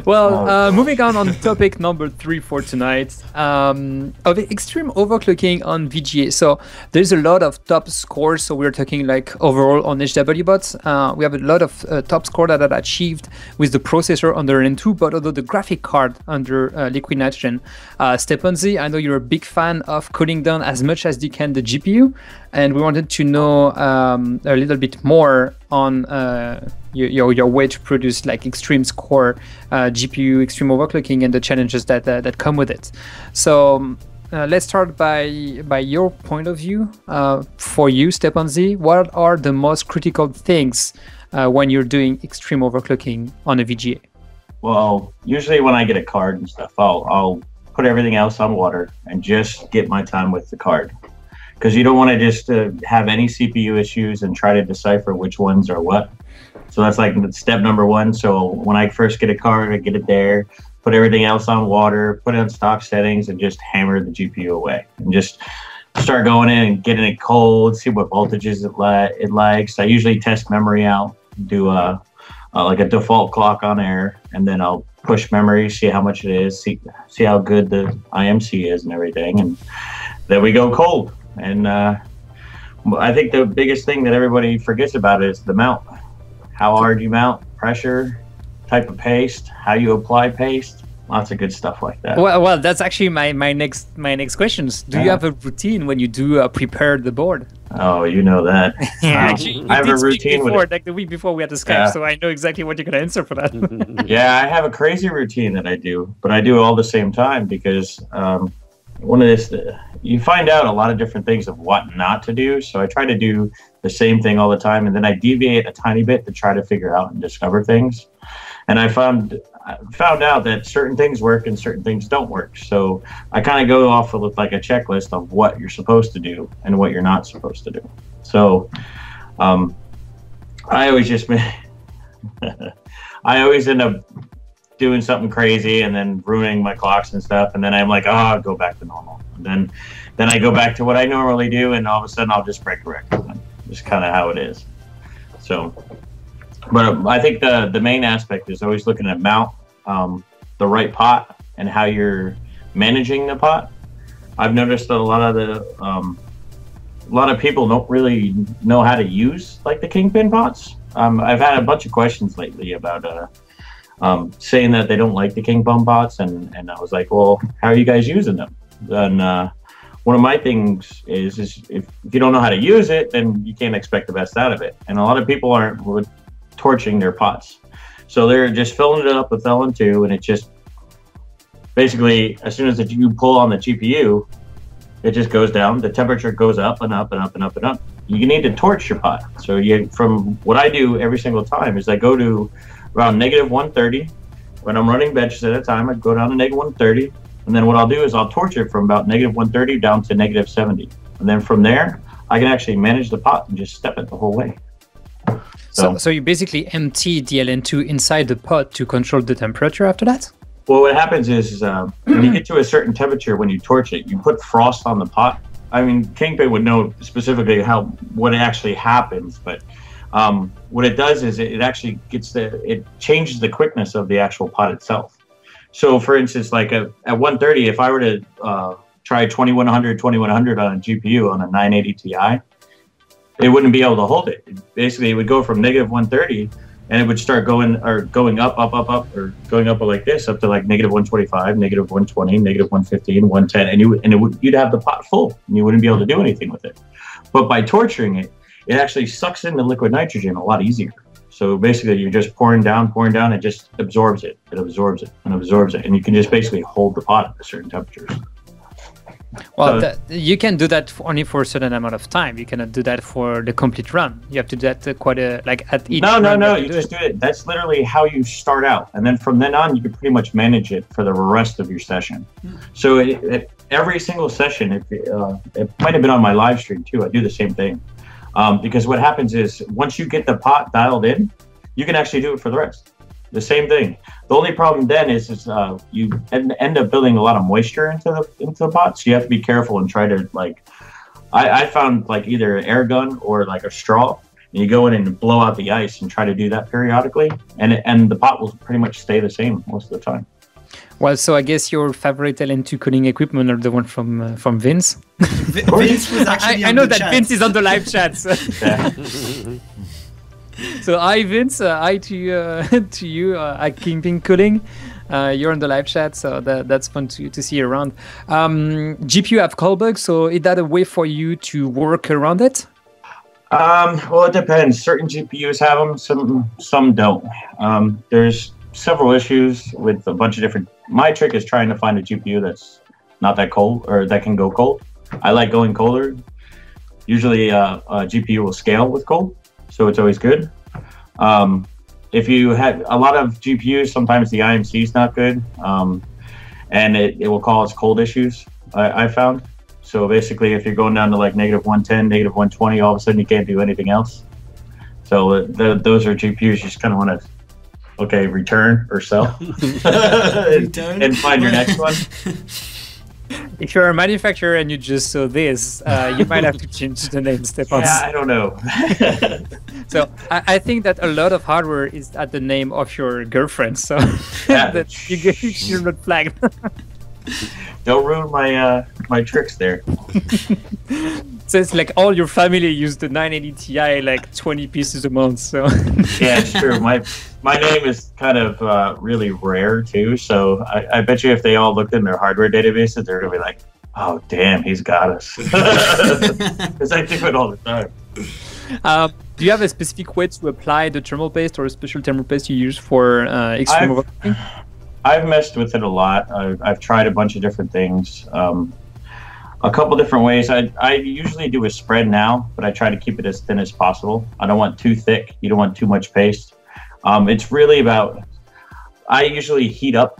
Well, moving on topic number 3 for tonight, of extreme overclocking on VGA. So there's a lot of top scores. So we're talking like overall on HWBOT. We have a lot of top score that are achieved with the processor under N2, but although the graphic card under liquid nitrogen. Steponz, I know you're a big fan of cooling down as much as you can the GPU, and we wanted to know a little bit more on your way to produce like extreme score GPU extreme overclocking and the challenges that come with it. So let's start by your point of view. For you, Steponz, what are the most critical things when you're doing extreme overclocking on a VGA? Well, usually when I get a card and stuff, I'll put everything else on water and just get my time with the card. Because you don't want to just have any CPU issues and try to decipher which ones are what. So that's like step number 1. So when I first get a card, I get it there, put everything else on water, put it on stock settings, and just hammer the GPU away. And just start going in and getting it cold, see what voltages it likes. I usually test memory out, do like a default clock on air, and then I'll push memory, see how much it is, see how good the IMC is and everything, and then we go cold. And I think the biggest thing that everybody forgets about is the mount. How hard you mount, pressure, type of paste, how you apply paste, lots of good stuff like that. Well, that's actually my next questions. Do you have a routine when you do prepare the board? Oh, you know that. Actually, I have a routine before, with it. like the week before we had the Skype, so I know exactly what you're gonna answer for that. Yeah, I have a crazy routine that I do, but I do it all the same time because one of this, you find out a lot of different things of what not to do. So I try to do the same thing all the time, and then I deviate a tiny bit to try to figure out and discover things. And I found out that certain things work and certain things don't work. So I kind of go off with like a checklist of what you're supposed to do and what you're not supposed to do. So I always just I always end up doing something crazy and then ruining my clocks and stuff, and then I'm like, oh, I'll go back to normal. And then I go back to what I normally do, and all of a sudden I'll just break a record. Just kind of how it is. So, but I think the main aspect is always looking at mount, the right pot, and how you're managing the pot. I've noticed that a lot of people don't really know how to use like the kingpin pots. I've had a bunch of questions lately about saying that they don't like the kingpin pots, and I was like, well, how are you guys using them? Then one of my things is if you don't know how to use it, then you can't expect the best out of it. And a lot of people aren't torching their pots, so they're just filling it up with LN2, and it just basically, as soon as you pull on the GPU, it just goes down. The temperature goes up and up and up and up and up. You need to torch your pot. So from what I do every single time is I go to around -130. When I'm running benches at a time, I go down to -130. And then what I'll do is I'll torch it from about -130 down to -70. And then from there, I can actually manage the pot and just step it the whole way. So you basically empty the LN2 inside the pot to control the temperature after that? Well, what happens is when you get to a certain temperature, when you torch it, you put frost on the pot. I mean, Kingpin would know specifically what actually happens, but what it does is it actually it changes the quickness of the actual pot itself. So, for instance, like at 130, if I were to try 2100 on a GPU on a 980 Ti, it wouldn't be able to hold it. Basically, it would go from -130, and it would start going up, or going up like this, up to like -125, -120, -115, 110, and you'd have the pot full, and you wouldn't be able to do anything with it. But by torturing it, it actually sucks in the liquid nitrogen a lot easier. So basically, you're just pouring down, it just absorbs it. It absorbs it and absorbs it, and you can just basically hold the pot at certain temperatures. Well, you can do that only for a certain amount of time. You cannot do that for the complete run. You have to do that at each. No. You just do it. That's literally how you start out, and then from then on, you can pretty much manage it for the rest of your session. So every single session, it might have been on my live stream too. I do the same thing. Because what happens is once you get the pot dialed in, you can actually do it for the rest. The same thing. The only problem then is you end up building a lot of moisture into the pot, so you have to be careful and try to I found like either an air gun or like a straw, And you go in and blow out the ice and try to do that periodically, and the pot will pretty much stay the same most of the time. Well, so I guess your favorite LN2 cooling equipment are the one from Vince. Vince was actually I on know the that chat. Vince is on the live chat. So, so hi Vince, hi to you, at Kingpin Cooling. You're on the live chat, so that's fun to see you around. GPU have call bugs, so is that a way for you to work around it? Well, it depends. Certain GPUs have them, some don't. There's several issues with a bunch of different. My trick is trying to find a GPU that's not that cold or that can go cold. I like going colder. Usually, a GPU will scale with cold, so it's always good. If you had a lot of GPUs, sometimes the IMC is not good, and it will cause cold issues. I found. So basically, if you're going down to like -110, -120, all of a sudden you can't do anything else. So those are GPUs you just kind of want to, okay, return or sell, and find your next one. If you're a manufacturer and you just saw this, you might have to change the name, Steponz. Yeah, I don't know. So I think that a lot of hardware is at the name of your girlfriend, so Yeah. that you're not flagged. Don't ruin my tricks there. So it's like all your family use the 980 Ti like 20 pieces a month. So Yeah, it's true. My name is kind of really rare too. So I bet you if they all looked in their hardware databases, they're gonna be like, "Oh, damn, he's got us," because I do it all the time. do you have a specific way to apply the thermal paste or a special thermal paste you use for extreme overclocking? I've messed with it a lot. I've tried a bunch of different things. A couple different ways. I usually do a spread now, but I try to keep it as thin as possible. I don't want too thick. You don't want too much paste. It's really about. I usually heat up.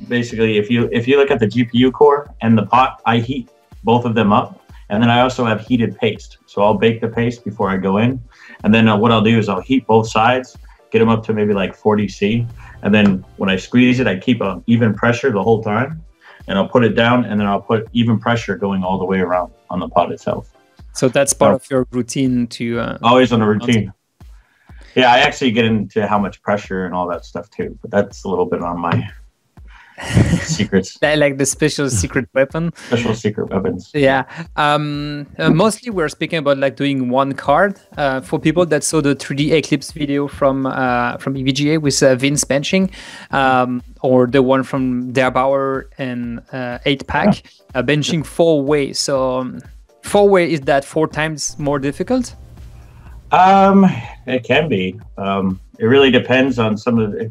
Basically, if you look at the GPU core and the pot, I heat both of them up, and then I also have heated paste. So I'll bake the paste before I go in, and then what I'll do is I'll heat both sides, get them up to maybe like 40 C, and then when I squeeze it, I keep an even pressure the whole time. And I'll put it down, and then I'll put even pressure going all the way around on the pot itself. So that's part of your routine to... always on the routine. Yeah, I actually get into how much pressure and all that stuff too, but that's a little bit on my secrets. Like the special secret weapon. Special secret weapons. Yeah. Mostly we're speaking about like doing one card. For people that saw the 3D Eclipse video from EVGA with Vince benching, or the one from Derbauer and 8-pack, benching 4-way. So 4-way, is that 4 times more difficult? It can be. It really depends on some of the...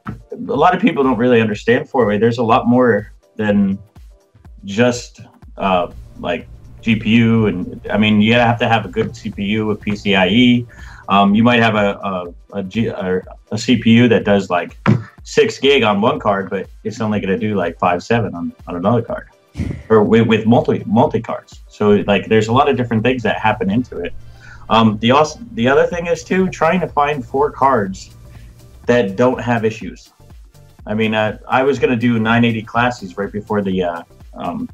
A lot of people don't really understand 4-way. There's a lot more than just like GPU, and I mean you have to have a good CPU with PCIe. You might have a CPU that does like 6 gig on one card, but it's only going to do like 5.7 on another card, or with multi cards. So like there's a lot of different things that happen into it. The other thing is too trying to find 4 cards that don't have issues. I mean, I was going to do 980 classes right before the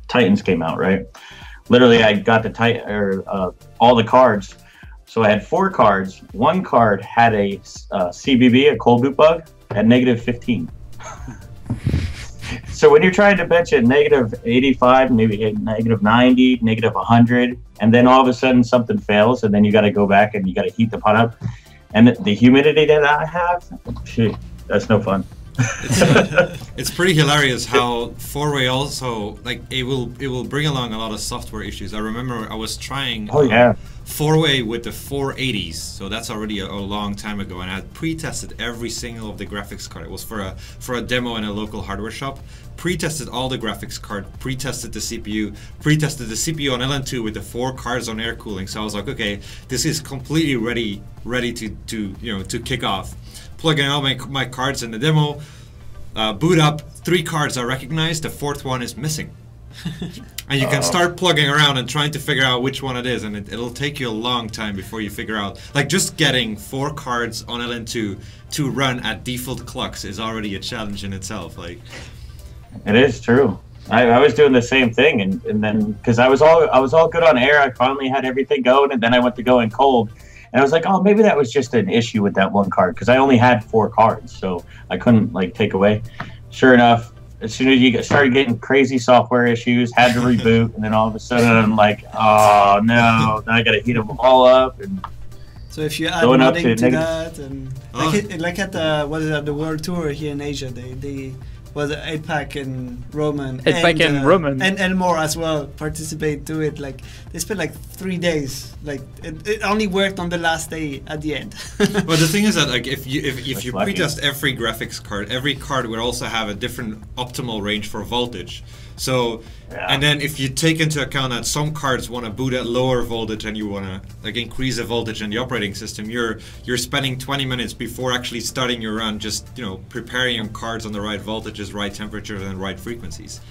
Titans came out, right? Literally, I got the all the cards. So I had 4 cards. One card had a CBB, a cold boot bug, at -15. So when you're trying to bench at -85, maybe -90, -100, and then all of a sudden something fails, and then you got to go back and you got to heat the pot up. And the humidity that I have, shoot, that's no fun. It's pretty hilarious how 4-way also, like, it will bring along a lot of software issues. I remember I was trying 4-way with the 480s, so that's already a long time ago, and I had pre-tested every single of the graphics card. It was for a demo in a local hardware shop. Pre-tested all the graphics card, pre-tested the CPU, pre-tested the CPU on LN2 with the 4 cards on air cooling. So I was like, okay, this is completely ready to kick off. Plugging all my cards in the demo, boot up, 3 cards are recognized, the 4th one is missing. And you can start plugging around and trying to figure out which one it is, and it'll take you a long time before you figure out. Like, just getting 4 cards on LN2 to run at default clocks is already a challenge in itself. Like, it is true. I was doing the same thing, and then because I was all good on air, I finally had everything going, and then I went to go in cold, And I was like, oh, maybe that was just an issue with that one card because I only had 4 cards, so I couldn't like take away. Sure enough, as soon as you started getting crazy software issues, had to reboot, and then all of a sudden I'm like, oh no, now I got to heat them all up. And so if you add modding to that, and like at the the World Tour here in Asia, they was APAC and Roman and Elmore as well participate to it. Like they spent like 3 days. Like it only worked on the last day at the end. Well, the thing is that like if you pretest every graphics card, every card would also have a different optimal range for voltage. So, and then if you take into account that some cards want to boot at lower voltage and you want to like increase the voltage in the operating system, you're spending 20 minutes before actually starting your run just preparing your cards on the right voltages, right temperatures, and right frequencies.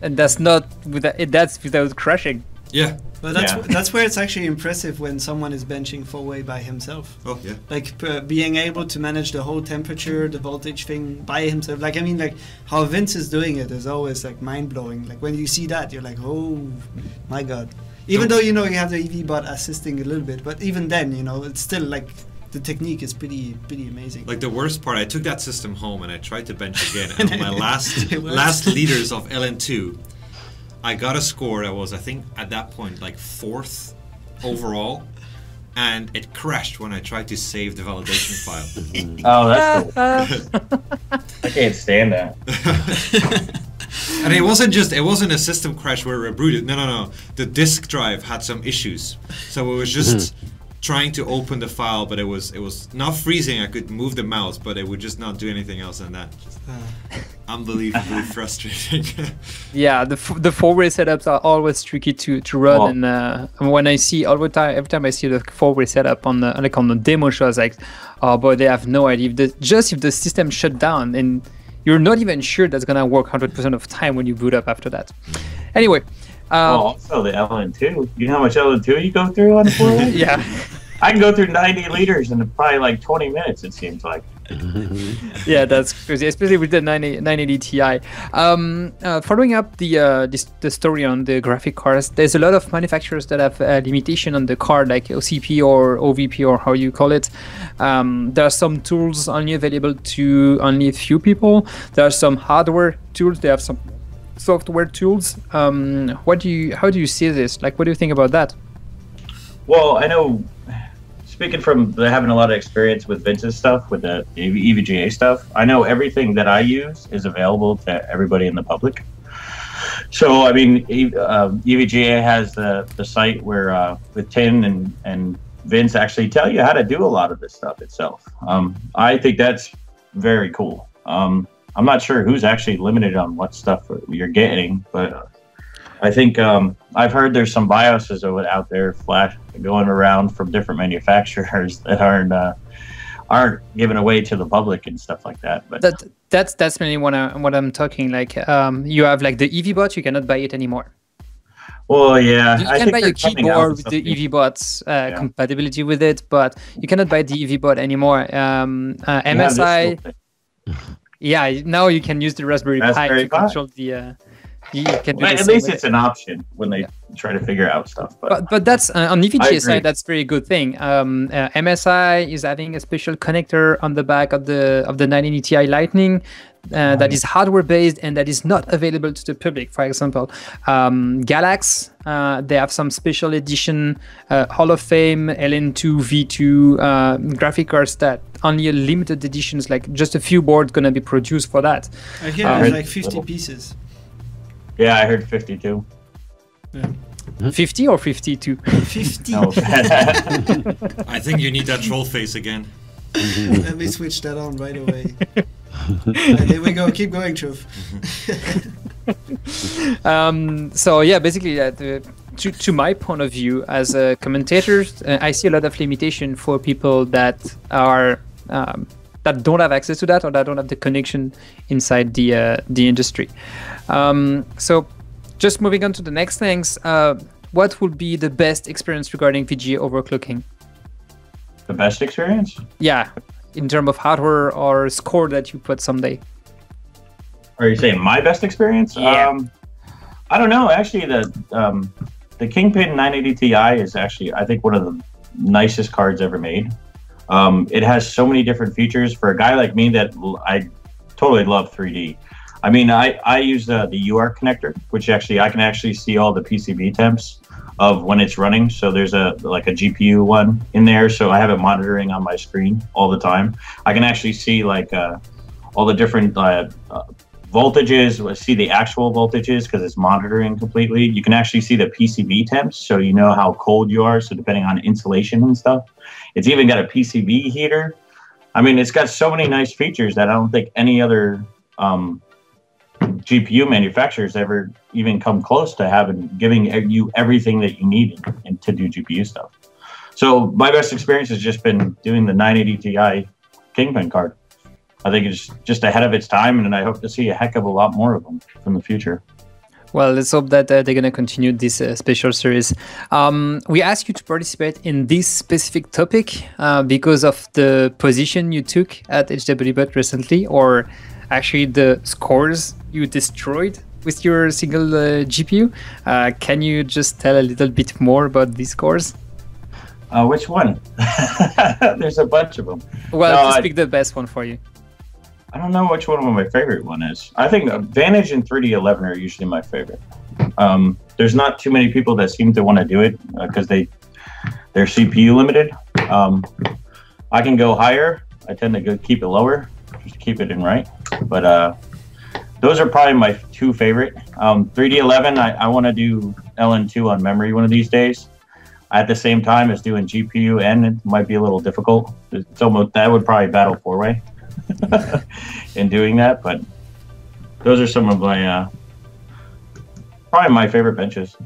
And that's without crashing. Yeah. But that's where it's actually impressive when someone is benching 4-way by himself. Oh yeah. Like being able to manage the whole temperature, the voltage thing by himself. Like I mean, like how Vince is doing it is always like mind blowing. Like when you see that, you're like, oh my god. Even though you have the HWBOT assisting a little bit, but even then, it's still like the technique is pretty amazing. Like the worst part, I took that system home and I tried to bench again, and on my last liters of LN2. I got a score that was, I think, at that point, like 4th overall, and it crashed when I tried to save the validation file. Oh, that's cool. I can't stand that. And it wasn't a system crash where it rebooted. No. The disk drive had some issues, so it was just trying to open the file, but it was not freezing. I could move the mouse, but it would just not do anything else than that. Just, unbelievably frustrating. Yeah, the 4-way setups are always tricky to run, and when I see every time I see the 4-way setup on the demo show, I was like, oh boy, they have no idea. If the system shut down, and you're not even sure that's gonna work 100% of the time when you boot up after that. Anyway. Also the LN2. You know how much LN2 you go through on the 4-way? Yeah. I can go through 90 liters in probably like 20 minutes, it seems like. Yeah, that's crazy, especially with the 980 Ti. Following up the story on the graphic cards, there's a lot of manufacturers that have a limitation on the card, like OCP or OVP or how you call it. There are some tools only available to only a few people. There are some hardware tools. They have some software tools. How do you see this? Like, what do you think about that? Well, I know, speaking from having a lot of experience with Vince's stuff, with the EVGA stuff, I know everything that I use is available to everybody in the public. So, I mean, EVGA has the site where with Tin and Vince actually tell you how to do a lot of this stuff itself. I think that's very cool. I'm not sure who's actually limited on what stuff you're getting, but I think I've heard there's some BIOSes out there going around from different manufacturers that aren't given away to the public and stuff like that. But that's mainly what I'm talking. Like you have like the HWBOT, you cannot buy it anymore. Well, yeah, you can buy a keyboard with the HWBOT's compatibility with it, but you cannot buy the HWBOT anymore. MSI. Yeah, now you can use the Raspberry Pi to control the. You can do at least it's an option when they try to figure out stuff. But that's on EVGA side, that's a very good thing. MSI is having a special connector on the back of the 980 Ti Lightning that is hardware based and that is not available to the public. For example, Galax, they have some special edition Hall of Fame LN2 V2 graphic cards that only a limited editions, like just a few boards gonna be produced for that. I hear there's like 50 pieces. Yeah, I heard 52. Yeah. 50 or 52? 50. No. I think you need that troll face again. Let me switch that on right away. There we go. Keep going, Truth. So yeah, basically, to my point of view as a commentator, I see a lot of limitation for people that are that don't have access to that or that don't have the connection inside the industry. So just moving on to the next things, what would be the best experience regarding VGA overclocking? The best experience? Yeah, in terms of hardware or score that you put someday. Are you saying my best experience? Yeah. I don't know. Actually, the Kingpin 980 Ti is actually, I think, one of the nicest cards ever made. It has so many different features for a guy like me that I totally love 3D. I mean, I use the UART connector, which actually I can actually see all the PCB temps of when it's running. So there's like a GPU one in there, so I have it monitoring on my screen all the time. I can actually see like all the different voltages, see the actual voltages because it's monitoring completely. You can actually see the PCB temps, so you know how cold you are. So depending on insulation and stuff, it's even got a PCB heater. I mean, it's got so many nice features that I don't think any other GPU manufacturers ever even come close to giving you everything that you need and to do GPU stuff. So my best experience has just been doing the 980 Ti Kingpin card. I think it's just ahead of its time, and I hope to see a heck of a lot more of them from the future. Well, let's hope that they're going to continue this special series. We asked you to participate in this specific topic because of the position you took at HWBOT recently, or actually the scores you destroyed with your single GPU. Can you just tell a little bit more about these scores? Which one? There's a bunch of them. Well, just pick the best one for you. I don't know which one my favorite one is. I think Vantage and 3D11 are usually my favorite. There's not too many people that seem to want to do it because they're CPU limited. I can go higher. I tend to keep it lower, just to keep it in right. But those are probably my two favorite. 3D11, I want to do LN2 on memory one of these days. At the same time as doing GPU, and it might be a little difficult. It's almost, that would probably battle 4-way in doing that. But those are some of my probably my favorite benches.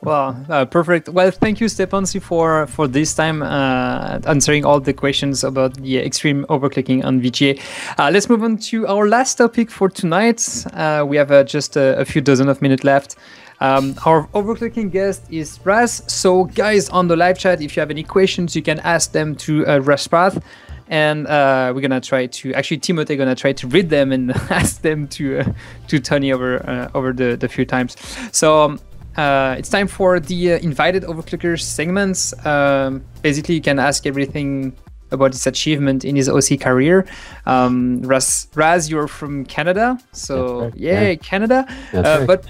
Well, perfect. Well, thank you, Steponz, for this time answering all the questions about the extreme overclocking on VGA. Let's move on to our last topic for tonight. We have just a few dozen of minutes left. Our overclocking guest is Raz. So, guys, on the live chat, if you have any questions, you can ask them to Rasparthe. And we're gonna try to Timothée gonna try to read them and ask them to Tony over the few times. So. It's time for the invited overclockers segments. Basically, you can ask everything about his achievement in his OC career. Raz, you're from Canada, so right. Yeah, Canada. Right. But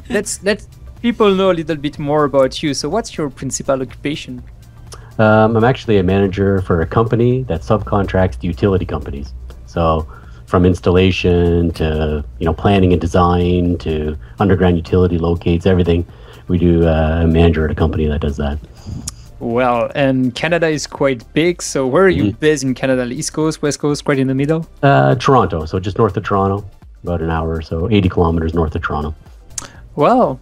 let's people know a little bit more about you. So, what's your principal occupation? I'm actually a manager for a company that subcontracts to utility companies. So. From installation to planning and design to underground utility locates, everything. We do a manager at a company that does that. Well, and Canada is quite big. So where are you based in Canada? East Coast, West Coast, right in the middle? Toronto, so just north of Toronto, about an hour or so, 80 kilometers north of Toronto. Well,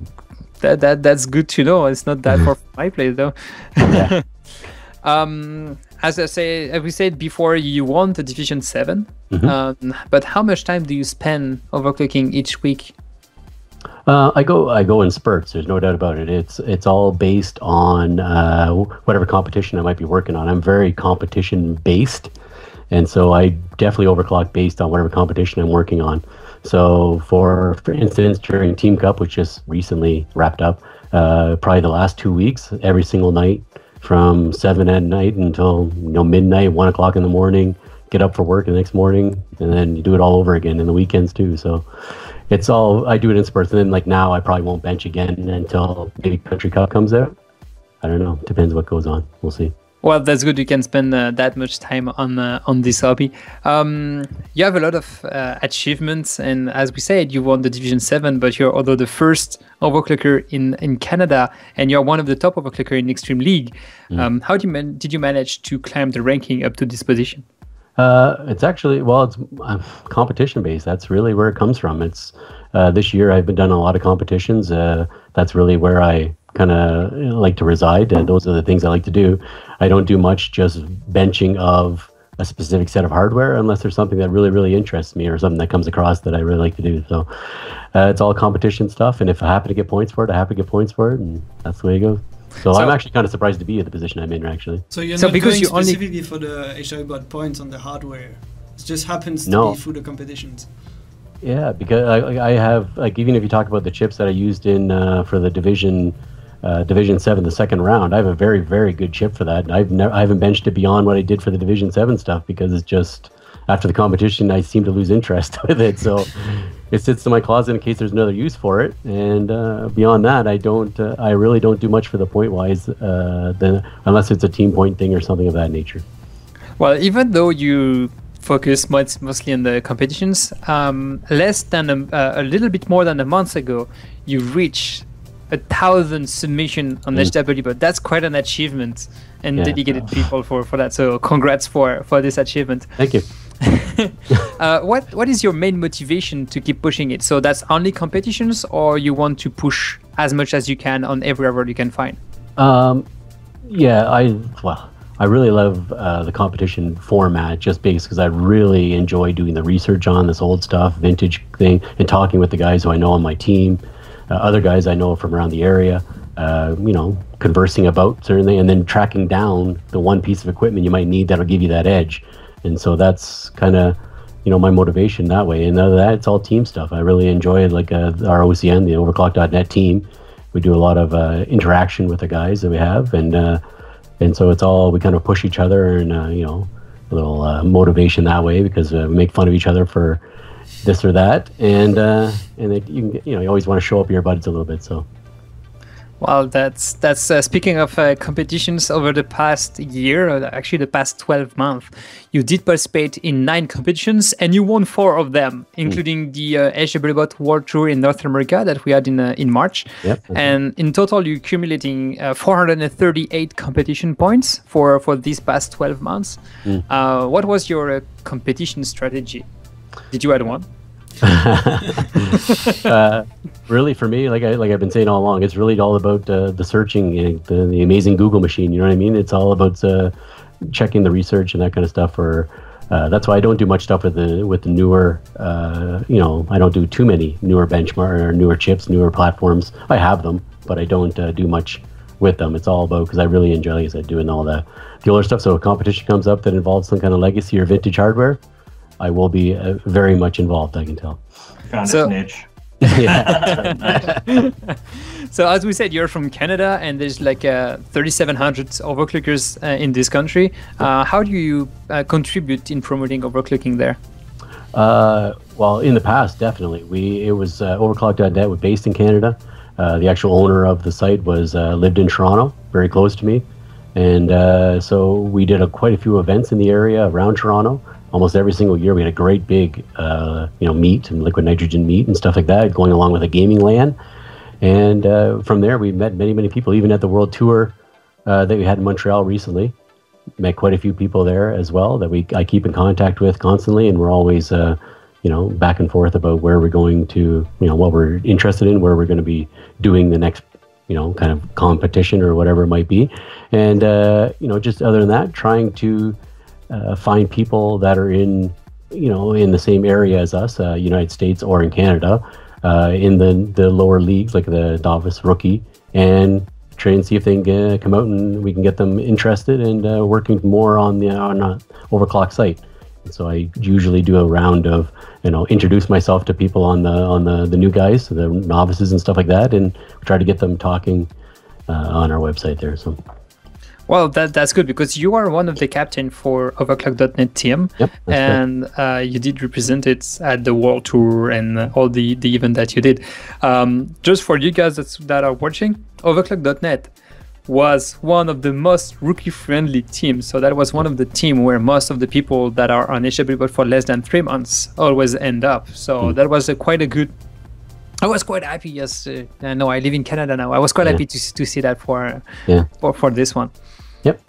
that's good to know. It's not that far from my place though. Yeah. As we said before, you won the Division 7, but how much time do you spend overclocking each week? I go in spurts. There's no doubt about it. It's all based on whatever competition I might be working on. I'm very competition based, and so I definitely overclock based on whatever competition I'm working on. So for instance, during Team Cup, which just recently wrapped up, probably the last 2 weeks, every single night. From 7 at night until midnight, 1 o'clock in the morning, get up for work the next morning, and then you do it all over again in the weekends too. So it's all, I do it in spurts. And then like now I probably won't bench again until maybe Country Cup comes out. I don't know. Depends what goes on. We'll see. Well, that's good. You can spend that much time on this hobby. You have a lot of achievements, and as we said, you won the Division 7, but you're although the first overclocker in Canada, and you're one of the top overclocker in Extreme League. How did you manage to climb the ranking up to this position? It's actually it's competition based. That's really where it comes from. It's this year I've been done a lot of competitions. That's really where I kind of like to reside. Those are the things I like to do. I don't do much just benching of a specific set of hardware unless there's something that really, really interests me or something that comes across that I really like to do. So it's all competition stuff. And if I happen to get points for it, I happen to get points for it. And that's the way it goes. So I'm actually kind of surprised to be at the position I'm in, actually. So you're not going specifically for the HWBOT points on the hardware. It just happens to be through the competitions. Yeah, because I have, like, even if you talk about the chips that I used in for the Division Division 7 the second round, I have a very, very good chip for that. I haven't benched it beyond what I did for the Division 7 stuff because it's just, after the competition, I seem to lose interest with it. So it sits in my closet in case there's another use for it. And beyond that, I really don't do much for the point-wise, unless it's a team point thing or something of that nature. Well, even though you focus mostly on the competitions, less than a little bit more than a month ago, you reached 1,000 submission on HWBOT. That's quite an achievement, and dedicated people for that. So congrats for this achievement. Thank you. What is your main motivation to keep pushing it? So that's only competitions, or you want to push as much as you can on every level you can find? I really love the competition format just because I really enjoy doing the research on this old stuff, vintage thing, and talking with the guys who I know on my team, other guys I know from around the area, conversing about certain things, and then tracking down the one piece of equipment you might need that'll give you that edge. And so that's kind of, my motivation that way. And other than that, it's all team stuff. I really enjoy our OCN, the OverClock.net team. We do a lot of interaction with the guys that we have, and so it's all, we kind of push each other, and a little motivation that way, because we make fun of each other for this or that, and you always want to show up your buds a little bit. So. Well, that's speaking of competitions over the past year, or actually the past 12 months, you did participate in 9 competitions and you won 4 of them, including the HWBOT World Tour in North America that we had in March. Yep. And in total, you're accumulating 438 competition points for these past 12 months. What was your competition strategy? Did you add one? Really, for me, like I've been saying all along, it's really all about the searching, the amazing Google machine. You know what I mean? It's all about checking the research and that kind of stuff. That's why I don't do much stuff with the newer. I don't do too many newer benchmark or newer chips, newer platforms. I have them, but I don't do much with them. It's all about, because I really enjoy, like I said, doing all the older stuff. So if a competition comes up that involves some kind of legacy or vintage hardware, I will be very much involved, I can tell. Found a niche. Yeah. So as we said, you're from Canada, and there's like 3,700 overclockers in this country. How do you contribute in promoting overclocking there? Well, in the past, definitely. It was OverClock.net was based in Canada. The actual owner of the site lived in Toronto, very close to me. And so we did quite a few events in the area around Toronto. Almost every single year we had a great big, meet and liquid nitrogen meet and stuff like that, going along with a gaming LAN. And from there we met many, many people, even at the World Tour that we had in Montreal recently. Met quite a few people there as well that I keep in contact with constantly, and we're always, back and forth about where we're going to, what we're interested in, where we're going to be doing the next, kind of competition or whatever it might be. And, just other than that, trying to find people that are in the same area as us, United States or in Canada, in the lower leagues, like the novice, rookie, and try and see if they can come out and we can get them interested and working more on the Overclock site. And so I usually do a round of introduce myself to people on the new guys, the novices and stuff like that, and try to get them talking on our website there. So. Well, that's good, because you are one of the captain for OverClock.net team. Yep, and you did represent it at the World Tour and all the event that you did. Just for you guys that are watching, OverClock.net was one of the most rookie-friendly teams. So that was one of the team where most of the people that are on HWBOT for less than 3 months always end up. So that was quite a good. I was quite happy. Yes, I know I live in Canada now. I was quite happy to see that for this one. Yep.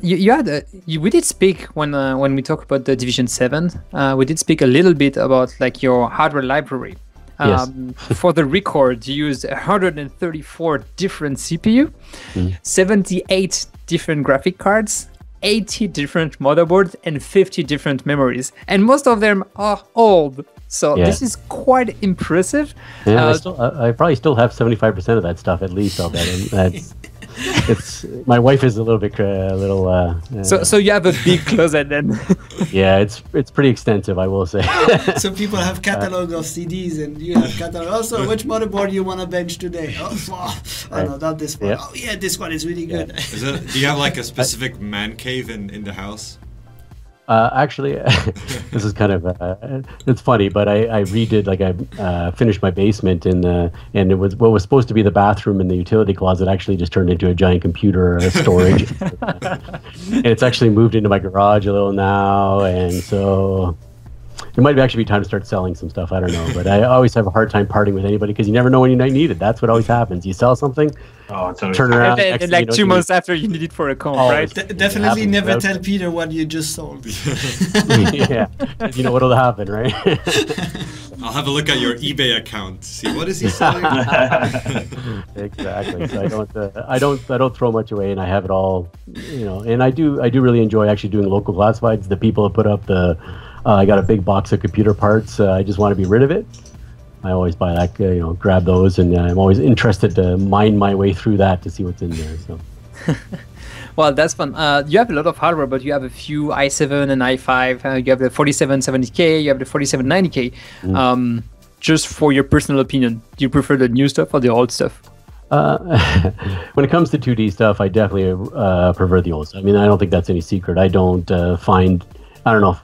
We did speak when we talk about the Division 7. We did speak a little bit about like your hardware library. Yes. For the record, you used 134 different CPU, 78 different graphic cards, 80 different motherboards, and 50 different memories, and most of them are old. So this is quite impressive. Yeah, I probably still have 75% of that stuff at least. I'll bet. it's my wife is a little bit So you have a big closet then. Yeah, it's pretty extensive, I will say. So people have catalog of CDs, and you have catalog. Also, which motherboard you want to bench today? Oh no, not this one. Yep. Oh yeah, this one is really good. Do you have like a specific man cave in the house? Actually, this is kind of it's funny, but I redid, like, I finished my basement, and it was what was supposed to be the bathroom and the utility closet actually just turned into a giant computer storage. And it's actually moved into my garage a little now, and so it might actually be time to start selling some stuff. I don't know, but I always have a hard time parting with anybody because you never know when you might need it. That's what always happens. You sell something, turn around, and like 2 months after you need it for a comp, right? Definitely never tell Peter what you just sold. Yeah, you know what'll happen, right? I'll have a look at your eBay account. See, what is he selling? Exactly. So I don't throw much away, and I have it all, and I do really enjoy actually doing local classifieds. The people that put up I got a big box of computer parts. I just want to be rid of it. I always buy that, grab those, and I'm always interested to mine my way through that to see what's in there. So. Well, that's fun. You have a lot of hardware, but you have a few i7 and i5. You have the 4770K, you have the 4790K. Just for your personal opinion, do you prefer the new stuff or the old stuff? When it comes to 2D stuff, I definitely prefer the old stuff. I mean, I don't think that's any secret. I don't find, I don't know,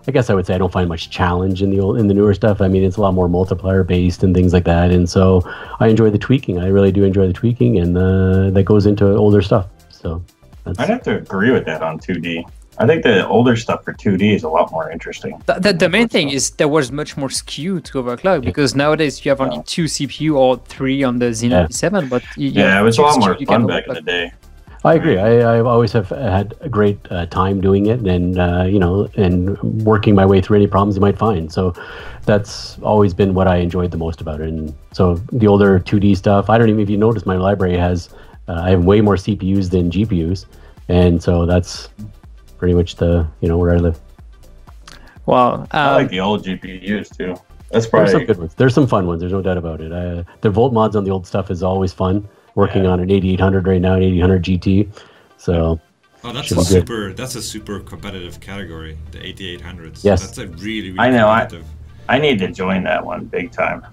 I guess I would say I don't find much challenge in the newer stuff. I mean, it's a lot more multiplier based and things like that, and so I enjoy the tweaking. I really do enjoy the tweaking, and that goes into older stuff. So I'd have to agree with that on 2D. I think the older stuff for 2D is a lot more interesting. The main thing is there was much more skew to overclock, because nowadays you have only 2 CPU or 3 on the Xenon P7, but it was a lot more fun back in the day. I agree. I always have had a great time doing it, and and working my way through any problems you might find. So that's always been what I enjoyed the most about it. And so the older 2D stuff, I don't even, if you notice, my library has I have way more CPUs than GPUs, and so that's pretty much where I live. Wow. I like the old GPUs too. That's probably there's some good ones. There's some fun ones. There's no doubt about it. The volt mods on the old stuff is always fun. Working on an 8800 right now, an 8800 GT. So that's a super competitive category, the 8800s. Yes. That's a really competitive. I need to join that one big time.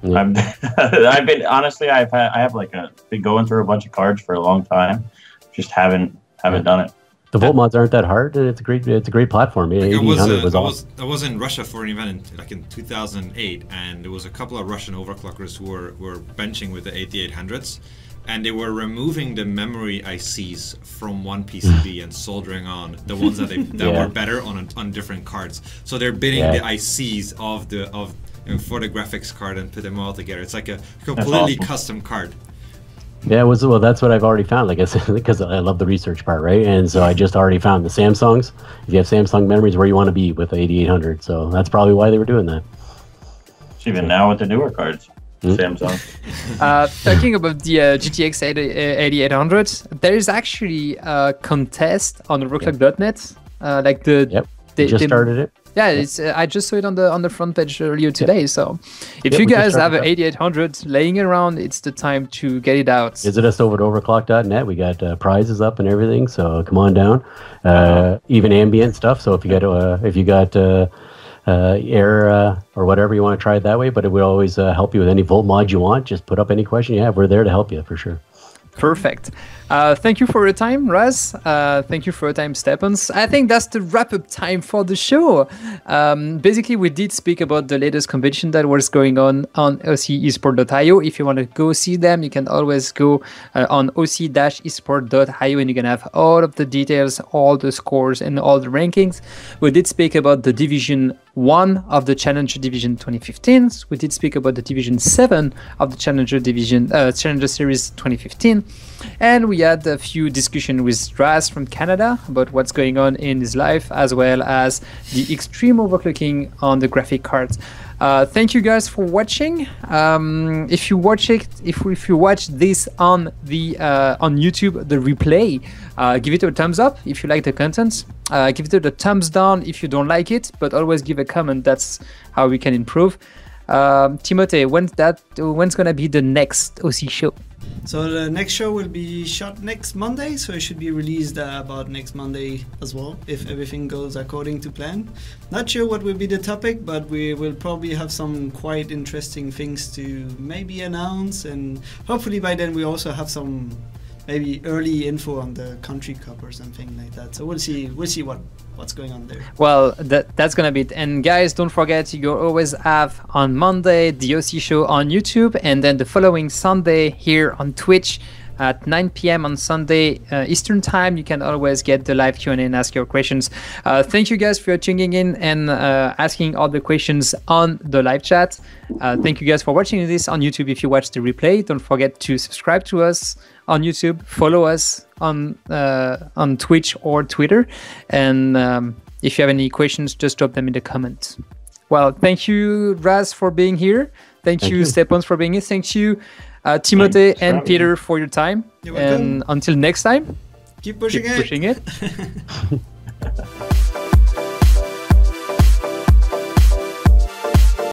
Yeah. I've been going through a bunch of cards for a long time. Just haven't done it. The volt mods aren't that hard, and it's a great platform. I was in Russia for an event in 2008, and there was a couple of Russian overclockers who were benching with the 8800s, and they were removing the memory ICs from one PCB and soldering on the ones that were better on different cards. So they're bidding the ICs for the graphics card and put them all together. It's like a completely custom card. Yeah, that's what I've already found. Like I said, because I love the research part, right? And so I just already found the Samsungs. If you have Samsung memories, where you want to be with the 8800. So that's probably why they were doing that. Even now with the newer cards. Samsung. Talking about the GTX 8800, there is actually a contest on overclock.net. They just started it. Yeah, I just saw it on the front page earlier today. So, if you guys have an 8800 laying around, it's the time to get it out. Visit us over at overclock.net. We got prizes up and everything. So come on down. Even ambient stuff. So if you got air or whatever, you want to try it that way, but it will always help you with any volt mod you want. Just put up any question you have. We're there to help you for sure. Perfect. Thank you for your time, Raz. Thank you for your time, Steponz. I think that's the wrap-up time for the show. Basically, we did speak about the latest competition that was going on OC-Esports.io. If you want to go see them, you can always go on OC-Esports.io, and you can have all of the details, all the scores, and all the rankings. We did speak about the Division 1 of the Challenger Division 2015. We did speak about the Division 7 of the Challenger Series 2015. And we had a few discussions with Raz from Canada about what's going on in his life, as well as the extreme overclocking on the graphic cards. Thank you guys for watching. If you watch this on YouTube, the replay, give it a thumbs up if you like the content. Give it a thumbs down if you don't like it, but always give a comment. That's how we can improve. Timothée, when's gonna be the next OC show? So the next show will be shot next Monday, so it should be released about next Monday as well, if everything goes according to plan. Not sure what will be the topic, but we will probably have some quite interesting things to maybe announce, and hopefully by then we also have some maybe early info on the country cup or something like that. So we'll see what's going on there. Well, that's gonna be it. And guys, don't forget, you always have on Monday the OC show on YouTube, and then the following Sunday here on Twitch at 9 p.m. on Sunday Eastern time. You can always get the live Q&A and ask your questions. Thank you guys for tuning in and asking all the questions on the live chat. Thank you guys for watching this on YouTube. If you watch the replay, don't forget to subscribe to us on YouTube, follow us on Twitch or Twitter, and if you have any questions, just drop them in the comments. Well, thank you, Raz, for being here. Thank you, Steponz, for being here. Thank you, Timothée and Peter, for your time. You're welcome. And until next time, keep pushing it.